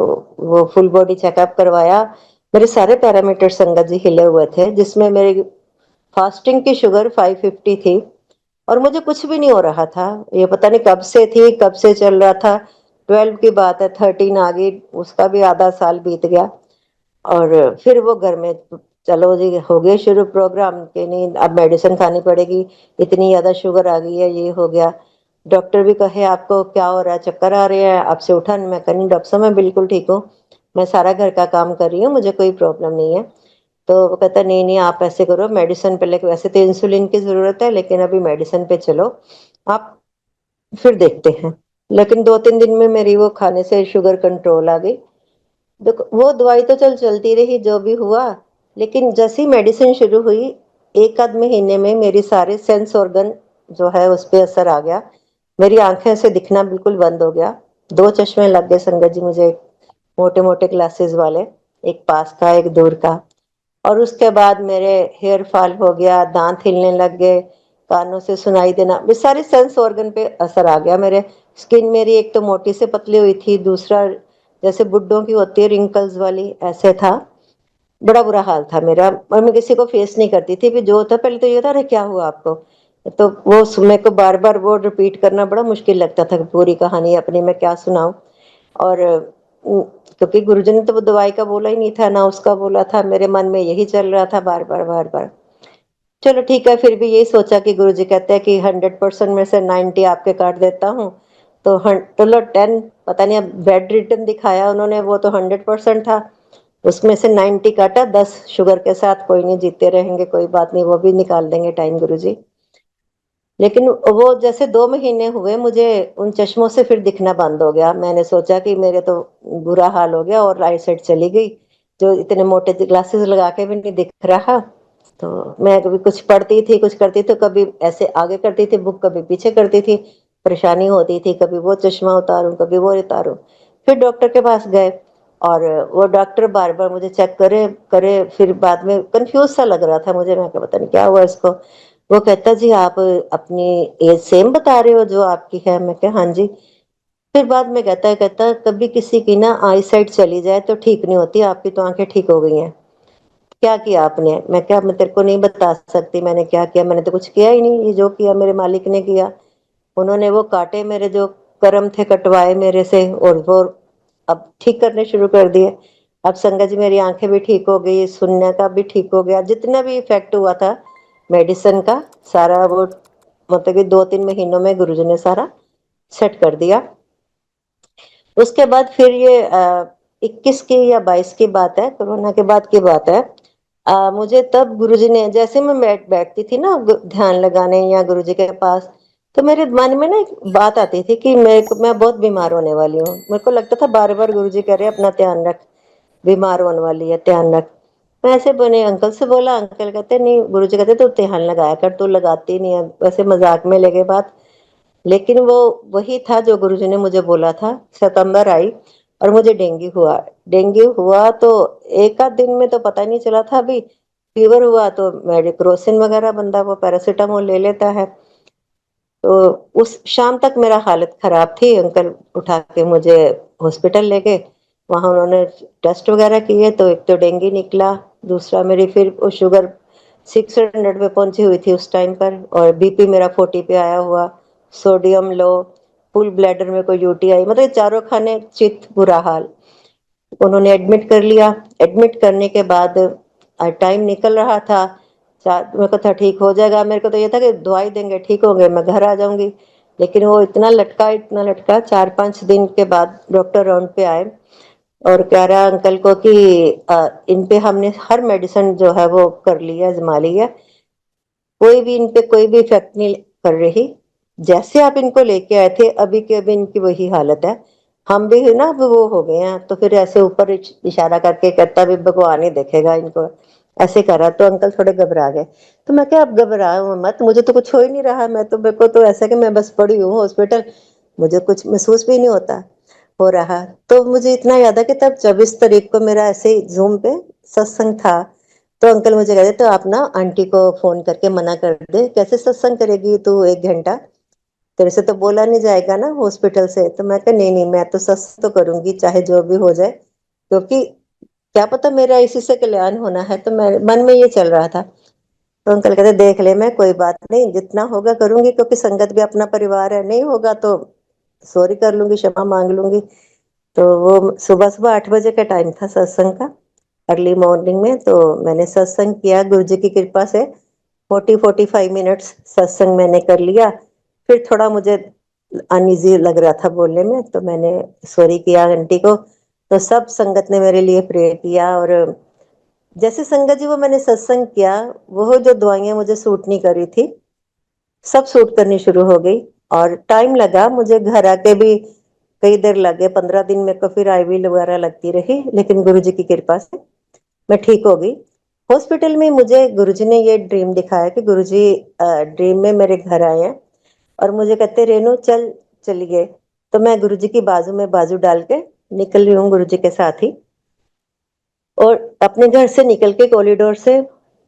वो फुल बॉडी चेकअप करवाया। मेरे सारे पैरामीटर संगत जी हिले हुए थे, जिसमें मेरी फास्टिंग की शुगर 550 थी और मुझे कुछ भी नहीं हो रहा था। ये पता नहीं कब से थी, कब से चल रहा था। 12 की बात है, 13 आ गई, उसका भी आधा साल बीत गया। और फिर वो घर में चलो जी हो गए शुरू प्रोग्राम कि नहीं अब मेडिसिन खानी पड़ेगी, इतनी ज्यादा शुगर आ गई है, ये हो गया। डॉक्टर भी कहे आपको क्या हो रहा है, चक्कर आ रहे हैं, आपसे उठा नहीं। मैं कहनी डॉक्टर साहब मैं बिल्कुल ठीक हूँ, मैं सारा घर का काम कर रही हूँ, मुझे कोई प्रॉब्लम नहीं है। तो वो कहता नहीं नहीं आप ऐसे करो, मेडिसिन पहले, वैसे तो इंसुलिन की जरूरत है लेकिन अभी मेडिसिन पे चलो आप, फिर देखते हैं। लेकिन 2-3 दिन में मेरी वो खाने से शुगर कंट्रोल आ गई। देखो वो दवाई तो चलती रही जो भी हुआ, लेकिन जैसे ही मेडिसिन शुरू हुई एक आध महीने में मेरी सारे सेंस ऑर्गन जो है उस पर असर आ गया। मेरी आंखें से दिखना बिल्कुल बंद हो गया। 2 चश्मे लग गए संगत जी मुझे, मोटे मोटे ग्लासेस वाले, एक पास का एक दूर का। और उसके बाद मेरे हेयर फॉल हो गया, दांत हिलने लग गए, कानों से सुनाई देना, ये सारे सेंस ऑर्गन पे असर आ गया मेरे। स्किन मेरी एक तो मोटी से पतली हुई थी, दूसरा जैसे बुड्ढों की होती है रिंकल्स वाली, ऐसे था। बड़ा बुरा हाल था मेरा और मैं किसी को फेस नहीं करती थी। फिर जो होता पहले तो ये था अरे क्या हुआ आपको, तो मेरे को बार-बार वो रिपीट करना बड़ा मुश्किल लगता था कि पूरी कहानी अपनी मैं क्या सुनाऊँ। और क्योंकि गुरुजी ने तो वो दवाई का बोला ही नहीं था, ना उसका बोला था, मेरे मन में यही चल रहा था बार-बार, बार-बार। चलो ठीक है, फिर भी यही सोचा कि गुरुजी कहते हैं कि 100% में से 90 आपके काट देता हूँ, तो चलो 10, पता नहीं अब बेड रिटर्न दिखाया उन्होंने, वो तो 100% था, उसमें से 90 काटा, 10 शुगर के साथ, कोई नहीं जीते रहेंगे, कोई बात नहीं, वो भी निकाल देंगे टाइम गुरुजी। लेकिन वो जैसे 2 महीने हुए, मुझे उन चश्मों से फिर दिखना बंद हो गया। मैंने सोचा कि मेरे तो बुरा हाल हो गया और आईसाइट चली गई, जो इतने मोटे ग्लासेस लगा के भी नहीं दिख रहा। तो मैं कभी कुछ पढ़ती थी, कुछ करती थी, कभी ऐसे आगे करती थी बुक, कभी पीछे करती थी, परेशानी होती थी, कभी वो चश्मा उतारूँ, कभी वो उतारूँ। फिर डॉक्टर के पास गए और वो डॉक्टर बार-बार मुझे चेक करे करे, फिर बाद में कन्फ्यूज़ सा लग रहा था मुझे, मैं कहा पता नहीं क्या हुआ इसको। वो कहता जी आप अपनी एज सेम बता रहे हो जो आपकी है? मैं कहा हाँ जी। फिर बाद में कहता कभी किसी की ना आई साइट चली जाए तो ठीक नहीं होती, आपकी तो आंखें ठीक हो गई हैं। क्या किया आपने? मैं क्या, मैं तेरे को नहीं बता सकती मैंने क्या किया, मैंने तो कुछ किया ही नहीं, ये जो किया मेरे मालिक ने किया। उन्होंने वो कांटे मेरे जो कर्म थे कटवाए मेरे से, और वो अब ठीक करने शुरू कर दिए। अब संगत जी मेरी आंखें भी ठीक हो गई, सुनने का भी ठीक हो गया, जितना भी इफेक्ट हुआ था मेडिसिन का सारा वो, मतलब कि 2-3 महीनों में गुरुजी ने सारा सेट कर दिया। उसके बाद फिर ये 21 की या 22 की बात है, कोरोना के बाद की बात है। मुझे तब गुरुजी ने, जैसे मैं बैठती थी ना ध्यान लगाने या गुरुजी के पास, तो मेरे मन में ना एक बात आती थी कि मैं बहुत बीमार होने वाली हूँ। मेरे को लगता था बार बार गुरुजी कह रहे हैं अपना ध्यान रख, बीमार होने वाली है, ध्यान रख। मैं ऐसे बने अंकल से बोला, अंकल कहते नहीं, गुरुजी कहते तू ध्यान लगाया कर, तू लगाती नहीं है, वैसे मजाक में लगे बात। लेकिन वो वही था जो गुरुजी ने मुझे बोला था। सितंबर आई और मुझे डेंगू हुआ। डेंगू हुआ तो एक आध दिन में तो पता नहीं चला था। अभी फीवर हुआ तो मेडिक्रोसिन वगैरह बंदा वो पैरासीटामोल ले लेता है। तो उस शाम तक मेरा हालत खराब थी, अंकल उठा के मुझे हॉस्पिटल ले गए। वहां उन्होंने टेस्ट वगैरह किए तो एक तो डेंगू निकला, दूसरा मेरी फिर वो शुगर 600 पे पहुंची हुई थी उस टाइम पर, और बीपी मेरा 40 पे आया हुआ, सोडियम लो, फुल ब्लैडर में कोई यूटीआई, मतलब ये चारों खाने चित बुरा हाल। उन्होंने एडमिट कर लिया। एडमिट करने के बाद टाइम निकल रहा था, मेरे को था ठीक हो जाएगा, मेरे को तो ये था कि दवाई देंगे ठीक होंगे मैं घर आ जाऊंगी। लेकिन वो इतना लटका, इतना लटका, 4-5 दिन के बाद डॉक्टर राउंड पे आए और कह रहा अंकल को कि इन पे हमने हर मेडिसिन जो है वो कर ली है, आजमा ली है, कोई भी इन पे कोई भी इफेक्ट नहीं कर रही। जैसे आप इनको लेके आए थे अभी के अभी इनकी वही हालत है। हम भी है ना अब वो हो गए हैं। तो फिर ऐसे ऊपर इशारा करके कहता भी भगवान ही देखेगा इनको, ऐसे करा। तो अंकल थोड़े घबरा गए। तो मैं क्या, अब घबराओ मत, मुझे तो कुछ हो ही नहीं रहा, मैं तो, मेरे को तो ऐसा कि मैं बस पड़ी हूँ हॉस्पिटल, मुझे कुछ महसूस भी नहीं होता हो रहा। तो मुझे इतना याद है कि तब 24 तारीख को मेरा ऐसे ही जूम पे सत्संग था। तो अंकल मुझे कहते तो आप ना आंटी को फोन करके मना कर दे, कैसे सत्संग करेगी तू 1 घंटा, तेरे से तो बोला नहीं जाएगा ना हॉस्पिटल से। तो मैं कहा नहीं नहीं, मैं तो सत्संग तो करूंगी चाहे जो भी हो जाए, क्योंकि क्या पता मेरा इसी से कल्याण होना है। तो मैं मन में ये चल रहा था। तो अंकल कहते देख ले, मैं कोई बात नहीं, जितना होगा करूंगी, क्योंकि संगत भी अपना परिवार है, नहीं होगा तो सॉरी कर लूंगी, क्षमा मांग लूंगी। तो वो सुबह सुबह 8 बजे का टाइम था सत्संग का, अर्ली मॉर्निंग में। तो मैंने सत्संग किया गुरु जी की कृपा से, 40-45 मिनट्स सत्संग मैंने कर लिया। फिर थोड़ा मुझे अनईजी लग रहा था बोलने में, तो मैंने सॉरी किया आंटी को। तो सब संगत ने मेरे लिए प्रे किया। और जैसे संगत जी वो मैंने सत्संग किया, वो जो दवाइयां मुझे सूट नहीं करी थी सब सूट करनी शुरू हो गई। और टाइम लगा मुझे घर आके भी, कई देर लगे, 15 दिन मेरे को फिर आईवी वगैरह लगती रही, लेकिन गुरु जी की कृपा से मैं ठीक हो गई। हॉस्पिटल में मुझे गुरुजी ने ये ड्रीम दिखाया कि गुरुजी ड्रीम में मेरे घर आए हैं और मुझे कहते रेनू चल, चलिए। तो मैं गुरुजी की बाजू में बाजू डाल के निकल रही हूँ गुरुजी के साथ ही, और अपने घर से निकल के कॉरिडोर से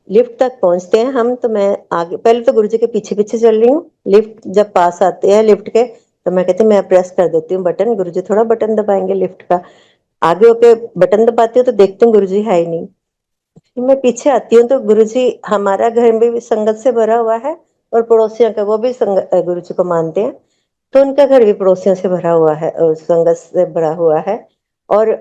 लिफ्ट तक पहुंचते हैं हम। तो मैं आगे, पहले तो गुरुजी के पीछे पीछे चल रही हूँ, लिफ्ट जब पास आते हैं लिफ्ट के, तो मैं कहती मैं प्रेस कर देती हूँ बटन, गुरुजी थोड़ा बटन दबाएंगे लिफ्ट का। आगे होके बटन दबाती हूँ तो देखती हूँ गुरुजी है ही नहीं। फिर मैं पीछे आती हूँ तो गुरुजी, हमारा घर में भी संगत से भरा हुआ है और पड़ोसियों का, वो भी गुरु जी को मानते हैं। तो उनका घर भी पड़ोसियों से भरा हुआ है, संगत से भरा हुआ है। और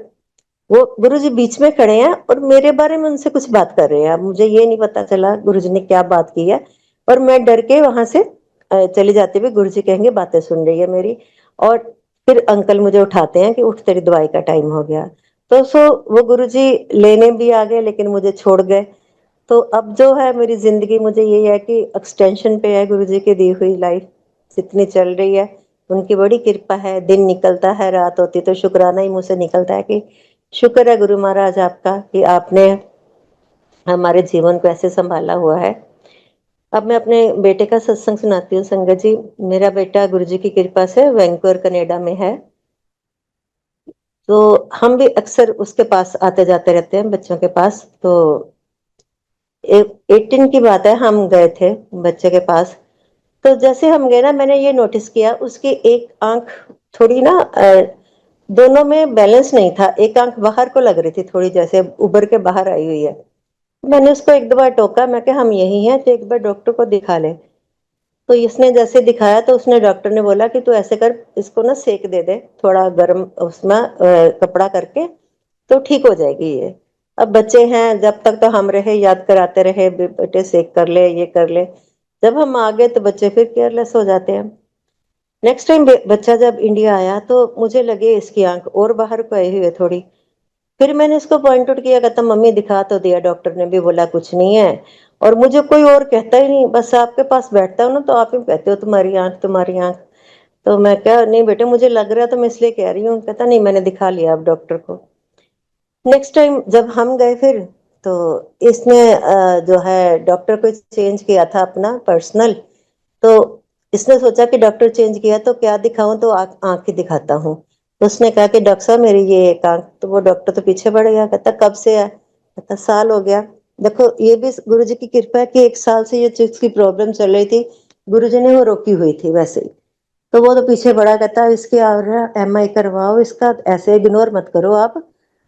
वो गुरु जी बीच में खड़े हैं और मेरे बारे में उनसे कुछ बात कर रहे हैं। अब मुझे ये नहीं पता चला गुरु जी ने क्या बात की है, और मैं डर के वहां से चली जाती हुई, गुरु जी कहेंगे बातें सुन रही है मेरी। और फिर अंकल मुझे उठाते हैं कि उठ, तेरी दवाई का टाइम हो गया। तो वो गुरु जी लेने भी आ गए, लेकिन मुझे छोड़ गए। तो अब जो है मेरी जिंदगी, मुझे यही है कि एक्सटेंशन पे है गुरु जी की दी हुई लाइफ, जितनी चल रही है उनकी बड़ी कृपा है। दिन निकलता है, रात होती तो शुक्राना ही मुंह से निकलता है कि शुक्र है गुरु महाराज आपका कि आपने हमारे जीवन को ऐसे संभाला हुआ है। अब मैं अपने बेटे का सत्संग सुनाती हूँ संगत जी। मेरा बेटा गुरु जी की कृपा से वैंकूवर कनाडा में है। तो हम भी अक्सर उसके पास आते जाते रहते हैं, बच्चों के पास। तो 18 की बात है, हम गए थे बच्चे के पास। तो जैसे हम गए ना, मैंने ये नोटिस किया उसकी एक आंख थोड़ी ना दोनों में बैलेंस नहीं था। एक आंख बाहर को लग रही थी, थोड़ी जैसे उभर के बाहर आई हुई है। मैंने उसको एक दो बार टोका, मैं कहा हम यही हैं तो एक बार डॉक्टर को दिखा ले। तो इसने जैसे दिखाया तो उसने, डॉक्टर ने बोला कि तू ऐसे कर, इसको ना सेक दे दे थोड़ा गर्म उसमें कपड़ा करके, तो ठीक हो जाएगी ये। अब बच्चे हैं, जब तक तो हम रहे याद कराते रहे, बेटे सेक कर ले, ये कर ले। जब हम आ गए तो बच्चे फिर केयरलेस हो जाते हैं। नेक्स्ट टाइम बच्चा जब इंडिया आया तो मुझे लगे इसकी आंख और बाहर को आई हुई है थोड़ी। फिर मैंने इसको पॉइंट आउट किया, कहता मम्मी दिखा तो दिया, डॉक्टर ने भी बोला कुछ नहीं है। और मुझे कोई और कहता ही नहीं, बस आपके पास बैठता हूँ ना तो आप ही कहते हो तुम्हारी आंख, तुम्हारी आंख। तो मैं क्या, नहीं बेटे मुझे लग रहा है तो मैं इसलिए कह रही हूँ। कहता नहीं, मैंने दिखा लिया अब डॉक्टर को। नेक्स्ट टाइम जब हम गए फिर, तो इसने जो है डॉक्टर को चेंज किया था अपना पर्सनल। तो इसने सोचा कि डॉक्टर चेंज किया तो क्या दिखाऊं, तो आंख ही दिखाता हूँ। तो उसने कहा कि डॉक्टर साहब मेरी ये एक आंख। तो वो डॉक्टर तो पीछे बढ़ गया, कहता कब से है? कहता साल हो गया। देखो ये भी गुरु जी की कृपा है कि एक साल से ये चीज की प्रॉब्लम चल रही थी, गुरु जी ने वो रोकी हुई थी वैसे ही। तो वो तो पीछे बड़ा, कहता इसके और एमआई करवाओ इसका, ऐसे इग्नोर मत करो आप,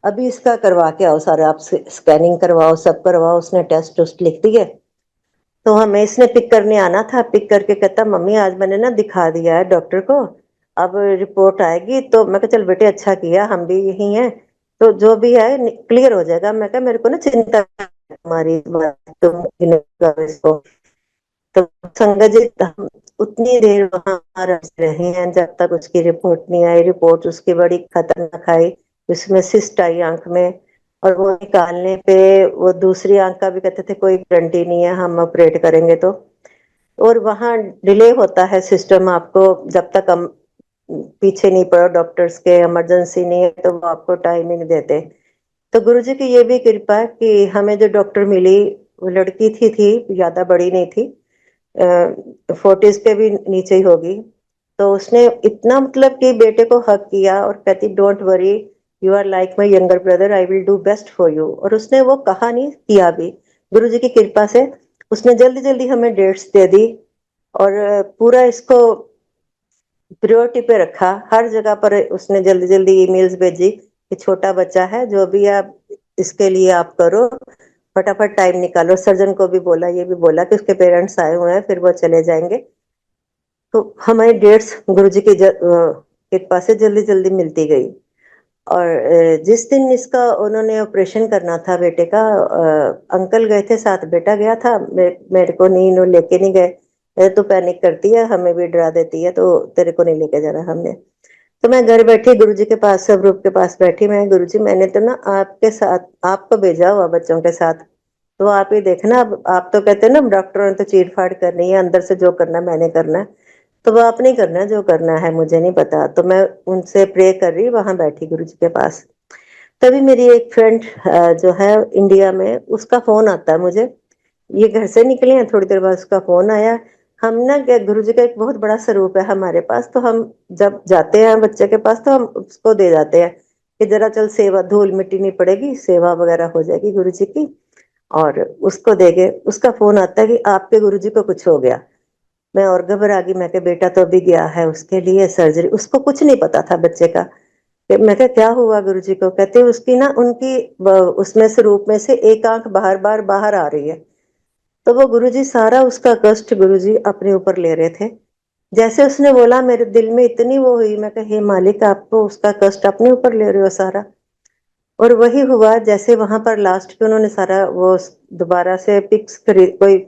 अभी इसका करवा के आओ सारे, आप स्कैनिंग करवाओ, सब करवाओ। उसने टेस्ट उस्ट लिख दिए। तो हमें इसने पिक करने आना था। पिक करके कहता मम्मी आज मैंने ना दिखा दिया है डॉक्टर को, अब रिपोर्ट आएगी। तो मैं कहा चल बेटे अच्छा किया, हम भी यही हैं, तो जो भी है क्लियर हो जाएगा। मैं कहा मेरे को ना चिंता है तुम्हारी इस बात, तुम ignore करो इसको। तो संगत जी हम उतनी देर वहां रहे हैं जब तक उसकी रिपोर्ट नहीं आई। रिपोर्ट उसकी बड़ी खतरनाक आई, उसमें सिस्ट आई आंख में। और वो निकालने पे वो दूसरी आंख का भी कहते थे कोई गारंटी नहीं है, हम ऑपरेट करेंगे तो। और वहाँ डिले होता है सिस्टम, आपको जब तक हम पीछे नहीं पड़ो डॉक्टर्स के, इमरजेंसी नहीं है तो वो आपको टाइम ही नहीं देते। तो गुरु जी की ये भी कृपा है कि हमें जो डॉक्टर मिली, वो लड़की थी ज्यादा बड़ी नहीं थी, 40s पे भी नीचे ही होगी। तो उसने इतना मतलब कि बेटे को हक किया और कहती don't worry, you are like my younger brother, I will do best for you. और उसने वो कहा नहीं, किया भी। गुरु जी की कृपा से उसने जल्दी जल्दी हमें डेट्स दे दी। और पूरा इसको प्रायोरिटी पे रखा, हर जगह पर उसने जल्दी जल्दी ईमेल्स भेजी कि छोटा बच्चा है, जो भी आप इसके लिए आप करो, फटाफट टाइम निकालो। सर्जन को भी बोला, ये भी बोला कि उसके पेरेंट्स आए हुए हैं, फिर वो चले जाएंगे। तो हमारी डेट्स गुरु जी की कृपा से जल्दी जल्दी मिलती गई। और जिस दिन इसका उन्होंने ऑपरेशन करना था बेटे का, अंकल गए थे साथ, बेटा गया था, मेरे को नहीं, इन्होंने लेके नहीं गए। तो पैनिक करती है, हमें भी डरा देती है, तो तेरे को नहीं लेके जाना हमने। तो मैं घर बैठी गुरु जी के पास, सब रूप के पास बैठी, मैं गुरु जी मैंने तो ना आपके साथ, आपको भेजा हुआ बच्चों के साथ, तो आप ही देखना। अब आप तो कहते हैं ना डॉक्टरों ने तो चीर फाड़ करनी है, अंदर से जो करना मैंने करना है, तो वो आप नहीं करना, जो करना है मुझे नहीं पता। तो मैं उनसे प्रे कर रही वहां बैठी गुरु जी के पास। तभी मेरी एक फ्रेंड जो है इंडिया में, उसका फोन आता है मुझे। ये घर से निकले हैं, थोड़ी देर बाद उसका फोन आया। हम ना क्या, गुरु जी का एक बहुत बड़ा स्वरूप है हमारे पास, तो हम जब जाते हैं बच्चे के पास तो हम उसको दे जाते हैं कि जरा चल सेवा, धूल मिट्टी नहीं पड़ेगी, सेवा वगैरह हो जाएगी गुरु जी की। और उसको देगे, उसका फोन आता है कि आपके गुरु जी को कुछ हो गया। मैं और घबरा गई, मैं कि बेटा तो अभी गया है उसके लिए सर्जरी, उसको कुछ नहीं पता था बच्चे का। मैं क्या, क्या हुआ गुरु जी को? कहते उसकी ना, उनकी उसमें से रूप में से एक आंख बाहर बार बाहर आ रही है। तो वो गुरुजी सारा उसका कष्ट गुरुजी अपने ऊपर ले रहे थे। जैसे उसने बोला मेरे दिल में इतनी वो हुई, मैं कहा हे मालिक आप तो उसका कष्ट अपने ऊपर ले रहे हो सारा। और वही हुआ जैसे वहां पर लास्ट पे उन्होंने सारा वो दोबारा से पिक्स खरीद कोई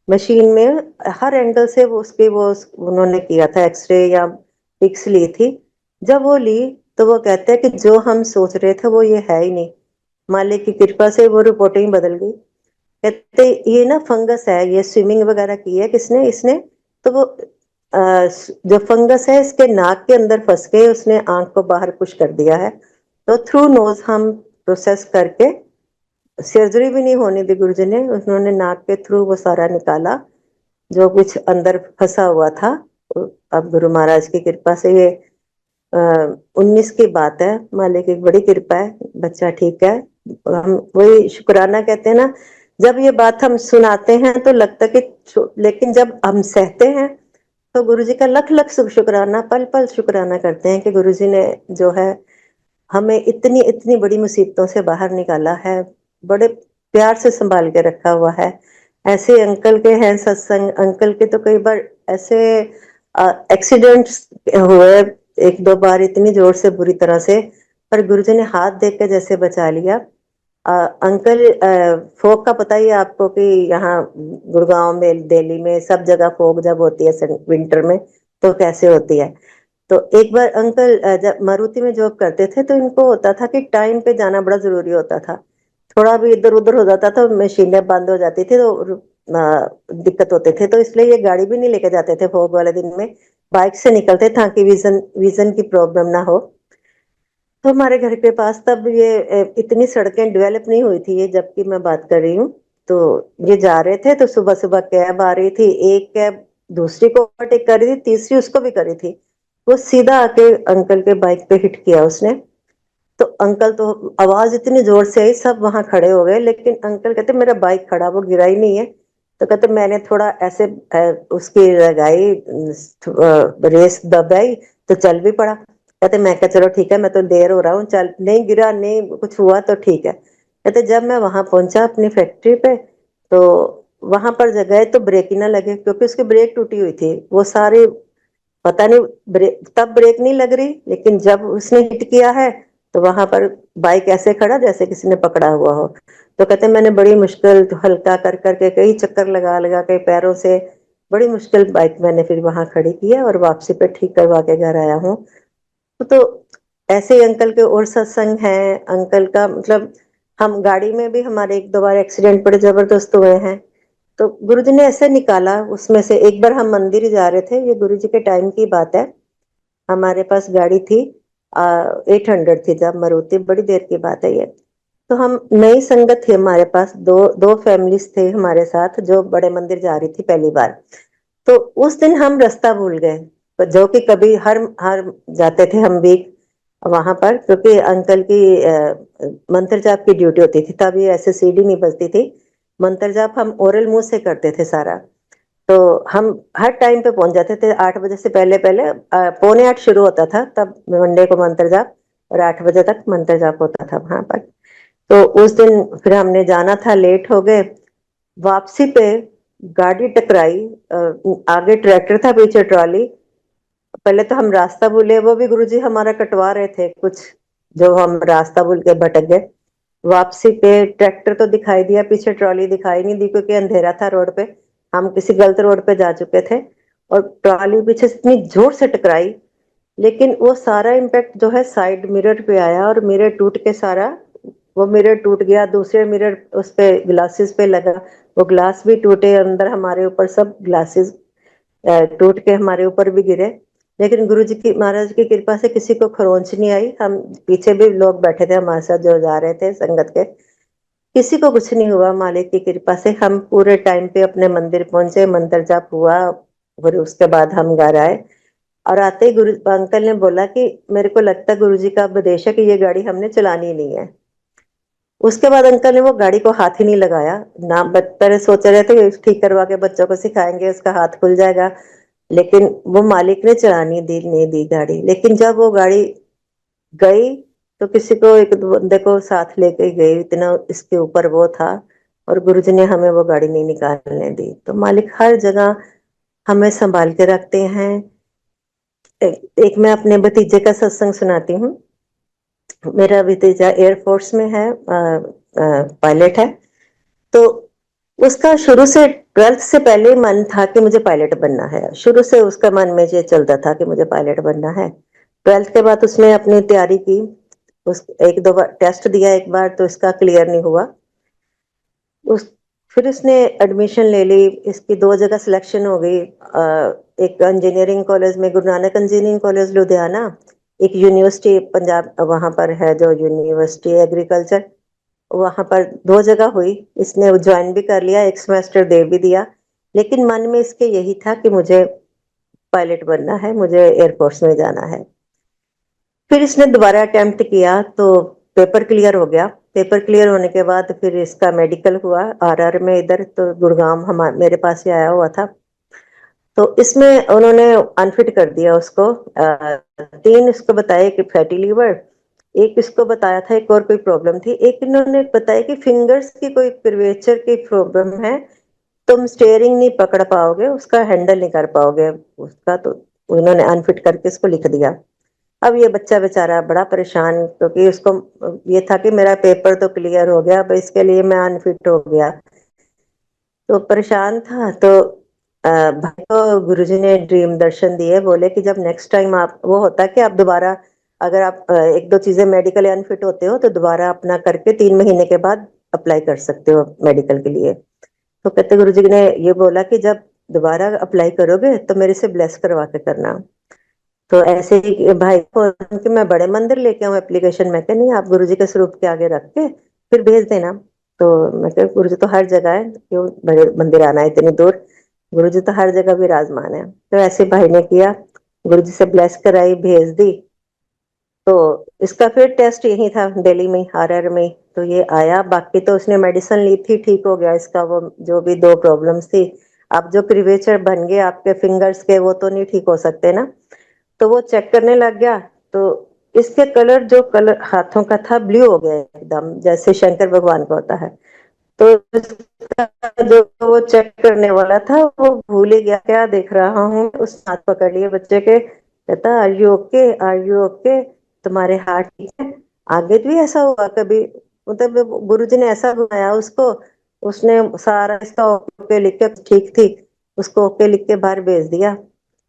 मशीन में हर एंगल से वो उसकी वो उन्होंने किया था एक्सरे या पिक्स ली थी। जब वो ली तो वो कहते हैं कि जो हम सोच रहे थे वो ये है ही नहीं। मालिक की कृपा से वो रिपोर्टिंग बदल गई। कहते ये ना फंगस है, ये स्विमिंग वगैरह की है किसने इसने, तो वो जो फंगस है इसके नाक के अंदर फंस गए, उसने आंख को बाहर पुश कर दिया है। तो थ्रू नोज हम प्रोसेस करके सर्जरी भी नहीं होने दी गुरुजी ने, उन्होंने नाक के थ्रू वो सारा निकाला जो कुछ अंदर फंसा हुआ था। अब गुरु महाराज की कृपा से ये 19 की बात है, मालिक की बड़ी कृपा है, बच्चा ठीक है। हम वही शुक्राना कहते हैं ना, जब ये बात हम सुनाते हैं तो लगता कि लेकिन जब हम सहते हैं तो गुरुजी का लख लख शुक्राना, पल पल शुक्राना करते हैं कि गुरुजी ने जो है हमें इतनी इतनी बड़ी मुसीबतों से बाहर निकाला है, बड़े प्यार से संभाल के रखा हुआ है। ऐसे अंकल के हैं सत्संग, अंकल के तो कई बार ऐसे एक्सीडेंट्स हुए, एक दो बार इतनी जोर से बुरी तरह से, पर गुरुजी ने हाथ देख के जैसे बचा लिया। अंकल फोक का पता ही है आपको कि यहाँ गुड़गांव में दिल्ली में सब जगह फोक जब होती है विंटर में तो कैसे होती है। तो एक बार अंकल जब मारुति में जॉब करते थे तो इनको होता था कि टाइम पे जाना बड़ा जरूरी होता था। थोड़ा भी इधर उधर हो जाता था मशीनें बंद हो जाती थी तो दिक्कत होते थे, तो इसलिए ये गाड़ी भी नहीं लेके जाते थे भोग वाले दिन में, बाइक से निकलते ताकि विजन विजन की प्रॉब्लम ना हो। तो हमारे घर के पास तब ये इतनी सड़कें डेवलप नहीं हुई थी, ये जबकि मैं बात कर रही हूँ। तो ये जा रहे थे तो सुबह सुबह कैब आ रही थी, एक कैब दूसरी को ओवरटेक कर रही थी, तीसरी उसको भी करी थी। वो सीधा आके अंकल के बाइक पे हिट किया उसने। तो अंकल तो आवाज इतनी जोर से आई सब वहां खड़े हो गए, लेकिन अंकल कहते मेरा बाइक खड़ा, वो गिरा ही नहीं है। तो कहते मैंने थोड़ा ऐसे उसकी लगाई रेस दबाई तो चल भी पड़ा। कहते मैं क्या चलो ठीक है, मैं तो देर हो रहा हूँ, चल नहीं गिरा नहीं कुछ हुआ तो ठीक है। कहते जब मैं वहां पहुंचा अपनी फैक्ट्री पे तो वहां पर जगह तो ब्रेक ही ना लगे क्योंकि उसकी ब्रेक टूटी हुई थी। वो सारी पता नहीं ब्रेक तब ब्रेक नहीं लग रही, लेकिन जब उसने हिट किया है तो वहां पर बाइक ऐसे खड़ा जैसे किसी ने पकड़ा हुआ हो। तो कहते मैंने बड़ी मुश्किल तो हल्का कर करके कई चक्कर लगा लगा के पैरों से बड़ी मुश्किल बाइक मैंने फिर वहां खड़ी की है और वापसी पे ठीक करवा के घर आया हूँ। तो ऐसे ही अंकल के और सत्संग हैं अंकल का, मतलब हम गाड़ी में भी हमारे एक दो बार एक्सीडेंट बड़े जबरदस्त हुए हैं। तो गुरुजी ने ऐसे निकाला उसमें से। एक बार हम मंदिर जा रहे थे, ये गुरुजी के टाइम की बात है, हमारे पास गाड़ी थी 800 थी जब, मारुति, बड़ी देर की बात है ये। तो हम नई संगत थी हमारे पास, दो दो फैमिलीज थे हमारे साथ जो बड़े मंदिर जा रही थी पहली बार। तो उस दिन हम रास्ता भूल गए, तो जो कि कभी हर हर जाते थे हम भी वहां पर, क्योंकि अंकल की मंत्र जाप की ड्यूटी होती थी, तब ये ऐसे सीढ़ी नहीं बजती थी। मंत्र जाप हम ओरल मुंह से करते थे सारा। तो हम हर टाइम पे पहुंच जाते थे 8 बजे से पहले पहले, 7:45 शुरू होता था तब मंडे को मंत्र जाप, और 8 बजे तक मंत्र जाप होता था वहां पर। तो उस दिन फिर हमने जाना था, लेट हो गए। वापसी पे गाड़ी टकराई, आगे ट्रैक्टर था पीछे ट्रॉली। पहले तो हम रास्ता भूले, वो भी गुरुजी हमारा कटवा रहे थे कुछ, जो हम रास्ता भूल के भटक गए। वापसी पे ट्रैक्टर तो दिखाई दिया, पीछे ट्रॉली दिखाई नहीं दी क्योंकि अंधेरा था रोड पे, हम किसी गलत रोड पे जा चुके थे। और ट्रॉली पीछे से इतनी जोर से टकराई, लेकिन वो सारा इम्पैक्ट जो है साइड मिरर पे आया और मिरर टूट के सारा, वो मिरर टूट गया, दूसरे मिरर उस पे ग्लासेस पे लगा, वो ग्लास भी टूटे, अंदर हमारे ऊपर सब ग्लासेस टूट के हमारे ऊपर भी गिरे। लेकिन गुरु जी की महाराज की कृपा से किसी को खरोंच नहीं आई। हम पीछे भी लोग बैठे थे हमारे साथ जो जा रहे थे संगत के, किसी को कुछ नहीं हुआ मालिक की कृपा से। हम पूरे टाइम पे अपने मंदिर पहुंचे, मंत्र जाप हुआ, फिर उसके बाद हम घर आए। और आते ही गुरु अंकल ने बोला कि मेरे को लगता है गुरु जी का उपदेश है कि ये गाड़ी हमने चलानी नहीं है। उसके बाद अंकल ने वो गाड़ी को हाथ ही नहीं लगाया ना। पहले सोच रहे थे कि ठीक करवा के बच्चों को सिखाएंगे उसका हाथ खुल जाएगा, लेकिन वो मालिक ने चलानी दी नहीं दी गाड़ी। लेकिन जब वो गाड़ी गई तो किसी को एक दो बंदे को साथ लेके गई, इतना इसके ऊपर वो था। और गुरुजी ने हमें वो गाड़ी नहीं निकालने दी। तो मालिक हर जगह हमें संभाल के रखते हैं। एक मैं अपने भतीजे का सत्संग सुनाती हूँ। मेरा भतीजा एयरफोर्स में है, पायलट है। तो उसका शुरू से 12th से पहले मन था कि मुझे पायलट बनना है। शुरू से उसका मन में ये चलता था कि मुझे पायलट बनना है। 12th के बाद उसने अपनी तैयारी की। उस एक दो बार टेस्ट दिया, एक बार तो इसका क्लियर नहीं हुआ। उस फिर उसने एडमिशन ले ली। इसकी 2 जगह सिलेक्शन हो गई। एक इंजीनियरिंग कॉलेज में, गुरु नानक इंजीनियरिंग कॉलेज लुधियाना, एक यूनिवर्सिटी पंजाब वहां पर है जो यूनिवर्सिटी एग्रीकल्चर, वहां पर 2 जगह हुई। इसने ज्वाइन भी कर लिया, एक सेमेस्टर दे भी दिया। लेकिन मन में इसके यही था कि मुझे पायलट बनना है, मुझे एयरफोर्स में जाना है। फिर इसने दोबारा अटेम्प्ट किया तो पेपर क्लियर हो गया। पेपर क्लियर होने के बाद फिर इसका मेडिकल हुआ आरआर में, इधर तो गुड़गांव हम मेरे पास ही आया हुआ था। तो इसमें उन्होंने अनफिट कर दिया उसको। 3 इसको बताया कि फैटी लीवर, एक इसको बताया था एक और कोई प्रॉब्लम थी, एक इन्होंने बताया कि फिंगर्स की कोई कर्वेचर की प्रॉब्लम है, तुम स्टेयरिंग नहीं पकड़ पाओगे, उसका हैंडल नहीं कर पाओगे उसका। तो उन्होंने अनफिट करके इसको लिख दिया। अब ये बच्चा बेचारा बड़ा परेशान, क्योंकि उसको ये था कि मेरा पेपर तो क्लियर हो गया, अब इसके लिए मैं अनफिट हो गया। तो परेशान था। तो भाई को गुरुजी ने ड्रीम दर्शन दिए, बोले कि जब नेक्स्ट टाइम आप, वो होता है कि आप दोबारा अगर आप एक दो चीजें मेडिकल अनफिट होते हो तो दोबारा अपना करके 3 महीने के बाद अप्लाई कर सकते हो मेडिकल के लिए। तो कहते गुरुजी ने ये बोला कि जब दोबारा अप्लाई करोगे तो मेरे से ब्लेस करवा के करना। तो ऐसे ही भाई को कि मैं बड़े मंदिर लेके आऊँ एप्लीकेशन, मैं कहा नहीं, आप गुरुजी के स्वरूप के आगे रख के फिर भेज देना। तो मैं कहा गुरुजी तो हर जगह है, क्यों बड़े मंदिर आना है इतनी दूर, गुरुजी तो हर जगह विराजमान है। तो ऐसे भाई ने किया, गुरुजी से ब्लेस कराई, भेज दी। तो इसका फिर टेस्ट यही था दिल्ली में, आरआर में। तो ये आया, बाकी तो उसने मेडिसिन ली थी, ठीक हो गया इसका वो जो भी 2 प्रॉब्लम्स थी। अब जो क्रिवेचर बन गए आपके फिंगर्स के, वो तो नहीं ठीक हो सकते ना। तो वो चेक करने लग गया। तो इसके कलर, जो कलर हाथों का था, ब्लू हो गया एकदम, जैसे शंकर भगवान का होता है। तो इसका जो वो चेक करने वाला था वो भूल ही गया क्या देख रहा हूँ। उस हाथ पकड़ लिए बच्चे के, कहता are you okay, are you okay, तुम्हारे हाथ ठीक है। आगे भी ऐसा हुआ कभी, मतलब गुरुजी ने ऐसा घुमाया उसको, उसने सारा इसका ओके लिख के, ठीक थी, उसको ओके लिख के बाहर भेज दिया।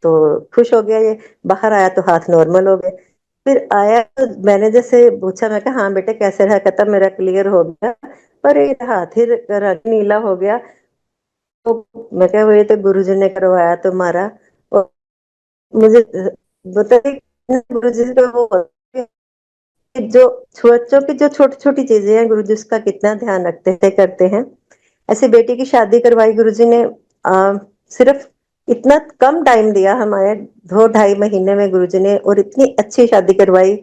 तो खुश हो गया ये। बाहर आया तो हाथ नॉर्मल हो गए। फिर आया तो मैंने जैसे पूछा, मैं कहा हाँ बेटे कैसे रहा, कहता मेरा क्लियर हो गया, पर ये हाथ ही रंग नीला हो गया। तो मैं क्या, वो ये तो गुरुजी ने करवाया तुम्हारा। और मुझे बताइए, गुरुजी का वो जो बच्चों की जो छोटी छोटी चीजें हैं, गुरुजी उसका कितना ध्यान रखते हैं, करते हैं। ऐसे बेटी की शादी करवाई गुरुजी ने, सिर्फ इतना कम टाइम दिया हमारे, 2 ढाई महीने में गुरुजी ने, और इतनी अच्छी शादी करवाई।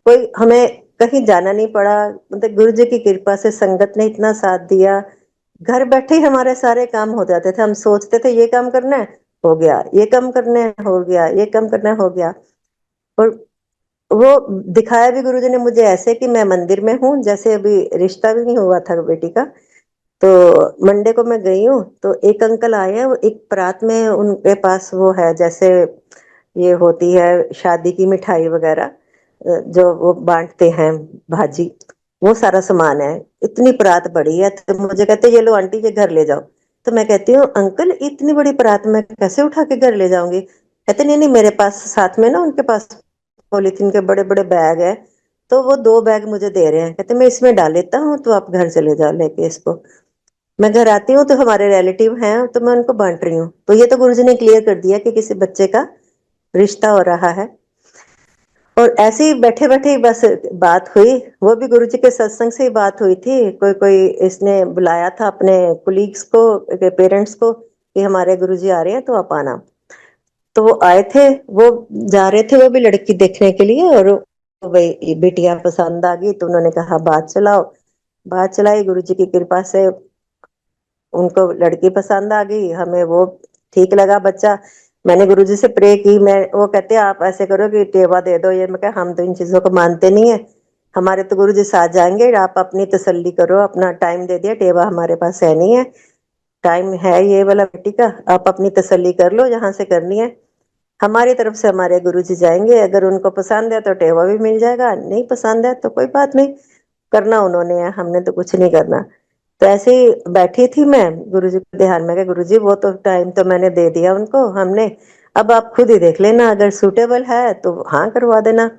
कोई हमें कहीं जाना नहीं पड़ा, मतलब गुरुजी की कृपा से संगत ने इतना साथ दिया। घर बैठे ही हमारे सारे काम हो जाते थे। हम सोचते थे ये काम करना है, हो गया, ये काम करना है, हो गया, ये काम करना है, हो गया। और वो दिखाया भी गुरुजी ने मुझे ऐसे कि मैं मंदिर में हूँ, जैसे अभी रिश्ता भी नहीं हुआ था बेटी का। तो मंडे को मैं गई हूँ, तो एक अंकल आए हैं, वो एक परात में उनके पास वो है, जैसे ये होती है शादी की मिठाई वगैरह, जो वो बांटते हैं, भाजी, वो सारा सामान है। इतनी परात बड़ी है, तो मुझे कहते ये लो आंटी, ये घर ले जाओ। तो मैं कहती हूँ अंकल इतनी बड़ी परात मैं कैसे उठा के घर ले जाऊंगी। कहते नहीं नहीं, मेरे पास साथ में ना उनके पास पॉलिथीन के बड़े बड़े बैग है, तो वो 2 बैग मुझे दे रहे हैं, कहते मैं इसमें डाल लेता हूँ, तो आप घर चले जाओ लेके इसको। मैं घर आती हूँ तो हमारे रिलेटिव हैं, तो मैं उनको बांट रही हूँ। तो ये तो गुरुजी ने क्लियर कर दिया कि किसी बच्चे का रिश्ता हो रहा है। और ऐसे ही बैठे बैठे ही बस बात हुई, वो भी गुरुजी के सत्संग से ही बात हुई थी। कोई कोई इसने बुलाया था अपने कुलीग्स को, पेरेंट्स को, कि हमारे गुरुजी आ रहे हैं तो आप आना। तो वो आए थे, वो जा रहे थे वो भी लड़की देखने के लिए, और भाई बेटियां पसंद आ गई तो उन्होंने कहा बात चलाओ। बात चलाई, गुरुजी की कृपा से उनको लड़की पसंद आ गई, हमें वो ठीक लगा बच्चा। मैंने गुरुजी से प्रे की, मैं, वो कहते आप ऐसे करो कि टेवा दे दो, ये मैं कहा हम तो इन चीजों को मानते नहीं है, हमारे तो गुरु जी साथ जाएंगे, आप अपनी तसल्ली करो, अपना टाइम दे दिया, टेवा हमारे पास है नहीं है, टाइम है ये वाला बेटी का, आप अपनी तसल्ली कर लो जहां से करनी है। हमारी तरफ से हमारे गुरुजी जाएंगे, अगर उनको पसंद है तो टेवा भी मिल जाएगा, नहीं पसंद है तो कोई बात नहीं, करना उन्होंने है, हमने तो कुछ नहीं करना। तो ऐसे ही बैठी थी मैं, गुरुजी को ध्यान में, गुरुजी वो तो टाइम तो मैंने दे दिया उनको, हमने, अब आप खुद ही देख लेना, अगर सूटेबल है तो हाँ करवा देना।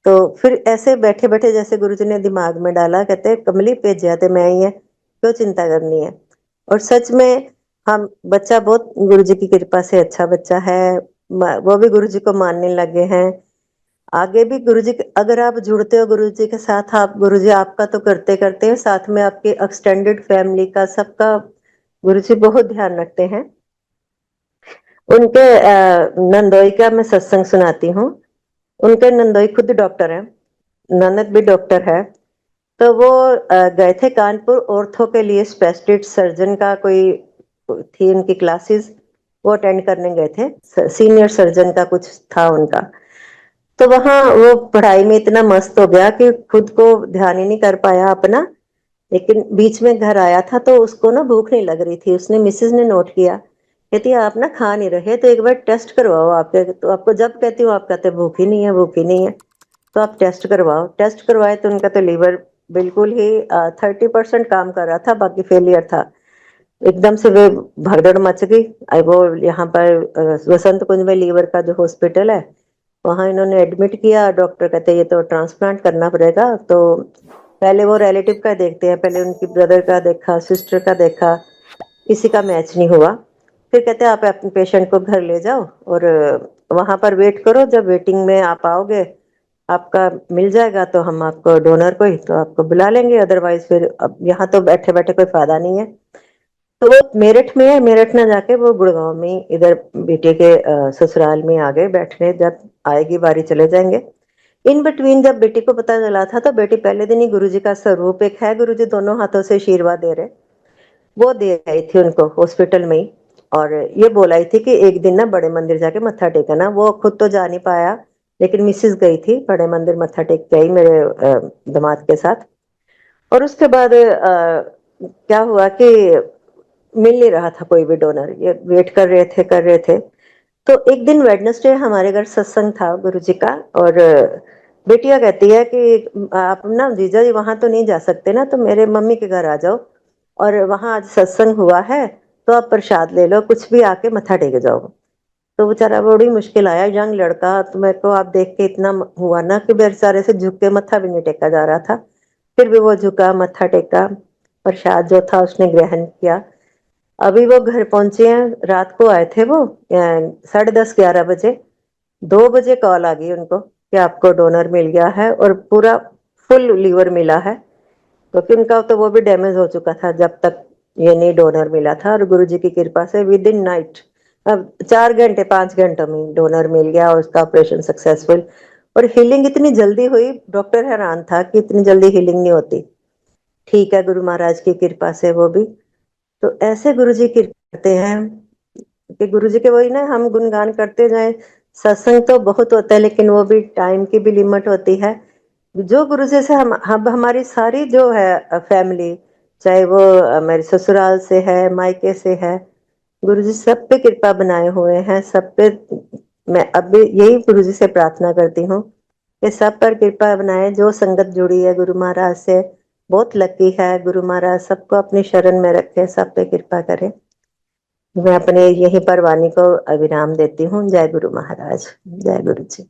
तो फिर ऐसे बैठे बैठे जैसे गुरुजी ने दिमाग में डाला, कहते कमली भेजा ते मैं ही है, क्यों चिंता करनी है। और सच में हम, बच्चा बहुत गुरुजी की कृपा से अच्छा बच्चा है, वो भी गुरुजी को मानने लगे हैं। आगे भी गुरुजी अगर आप जुड़ते हो गुरुजी के साथ, आप गुरुजी आपका तो करते करते हैं, साथ में आपके एक्सटेंडेड फैमिली का, सबका गुरुजी बहुत ध्यान रखते हैं। उनके नंदोई का मैं सत्संग सुनाती हूँ। उनके नंदोई खुद डॉक्टर है, ननद भी डॉक्टर है। तो वो गए थे कानपुर ऑर्थो के लिए, स्पेशलिस्ट सर्जन का कोई थी उनकी क्लासेस, वो अटेंड करने गए थे, सीनियर सर्जन का कुछ था उनका। तो वहां वो पढ़ाई में इतना मस्त हो गया कि खुद को ध्यान ही नहीं कर पाया अपना। लेकिन बीच में घर आया था तो उसको ना भूख नहीं लग रही थी, उसने, मिसेज ने नोट किया, कहती है आप ना खा नहीं रहे, तो एक बार टेस्ट करवाओ आपके, तो आपको जब कहती हूँ आप कहते भूख ही नहीं है, भूख ही नहीं है, तो आप टेस्ट करवाओ। टेस्ट करवाए तो उनका तो लीवर बिल्कुल ही 30% काम कर रहा था, बाकी फेलियर था। एकदम से वे भगदड़ मच गई। वो यहाँ पर वसंत कुंज में लीवर का जो हॉस्पिटल है, वहां इन्होंने एडमिट किया। डॉक्टर कहते ये तो ट्रांसप्लांट करना पड़ेगा। तो पहले वो रिलेटिव का देखते हैं, पहले उनकी ब्रदर का देखा, सिस्टर का देखा, किसी का मैच नहीं हुआ। फिर कहते हैं आप अपने पेशेंट को घर ले जाओ और वहां पर वेट करो, जब वेटिंग में आप आओगे, आपका मिल जाएगा तो हम आपको डोनर कोई तो आपको बुला लेंगे, अदरवाइज फिर अब यहाँ तो बैठे बैठे कोई फायदा नहीं है। तो वो मेरठ में है, मेरठ ना जाके वो गुड़गांव में इधर बेटे के ससुराल में आ गए बैठने, जब आएगी बारी चले जाएंगे। इन बिटवीन जब बेटी को पता चला था तो बेटी पहले दिन ही गुरुजी का स्वरूप एक है, गुरुजी दोनों हाथों से आशीर्वाद दे रहे, वो दे आई थी उनको हॉस्पिटल में ही। और ये बोलाई थी कि एक दिन ना बड़े मंदिर जाके मत्था टेकना। वो खुद तो जा नहीं पाया, लेकिन मिसेस गई थी बड़े मंदिर, मत्था टेक के आई मेरे दामाद के साथ। और उसके बाद क्या हुआ कि मिल नहीं रहा था कोई भी डोनर, ये वेट कर रहे थे। तो एक दिन वेडनेसडे हमारे घर सत्संग था गुरुजी का, और बेटिया कहती है कि आप ना जीजा जी वहां तो नहीं जा सकते ना, तो मेरे मम्मी के घर आ जाओ, और वहां आज सत्संग हुआ है, तो आप प्रसाद ले लो, कुछ भी आके मत्था टेक जाओ। तो बेचारा बड़ी मुश्किल आया, यंग लड़का, तो मेरे को आप देख के इतना हुआ ना कि बेचारे से झुक के मत्था भी नहीं टेका जा रहा था। फिर भी वो झुका, मत्था टेका, प्रसाद जो था उसने ग्रहण किया। अभी वो घर पहुंचे हैं, रात को आए थे वो 10:30-11 बजे। 2 बजे कॉल आ गई उनको कि आपको डोनर मिल गया है और पूरा फुल लीवर मिला है, क्योंकि उनका तो वो भी डैमेज हो चुका था जब तक ये नहीं डोनर मिला था। और गुरुजी की कृपा से विद इन नाइट, अब 4 घंटे 5 घंटों में डोनर मिल गया और उसका ऑपरेशन सक्सेसफुल। और हीलिंग इतनी जल्दी हुई, डॉक्टर हैरान था कि इतनी जल्दी हीलिंग नहीं होती। ठीक है, गुरु महाराज की कृपा से वो भी। तो ऐसे गुरुजी कृपा करते हैं कि गुरुजी के, वही ना, हम गुणगान करते जाएं। सत्संग तो बहुत होता है, लेकिन वो भी टाइम की भी लिमिट होती है। जो गुरुजी से हम हमारी सारी जो है फैमिली, चाहे वो मेरे ससुराल से है, मायके से है, गुरुजी सब पे कृपा बनाए हुए हैं, सब पे। मैं अब भी यही गुरुजी से प्रार्थना करती हूँ कि सब पर कृपा बनाए। जो संगत जुड़ी है गुरु महाराज से बहुत लकी है, गुरु महाराज सबको अपनी शरण में रखे, सब पे कृपा करे। मैं अपने यही पर वाणी को विराम देती हूँ। जय गुरु महाराज, जय गुरु जी।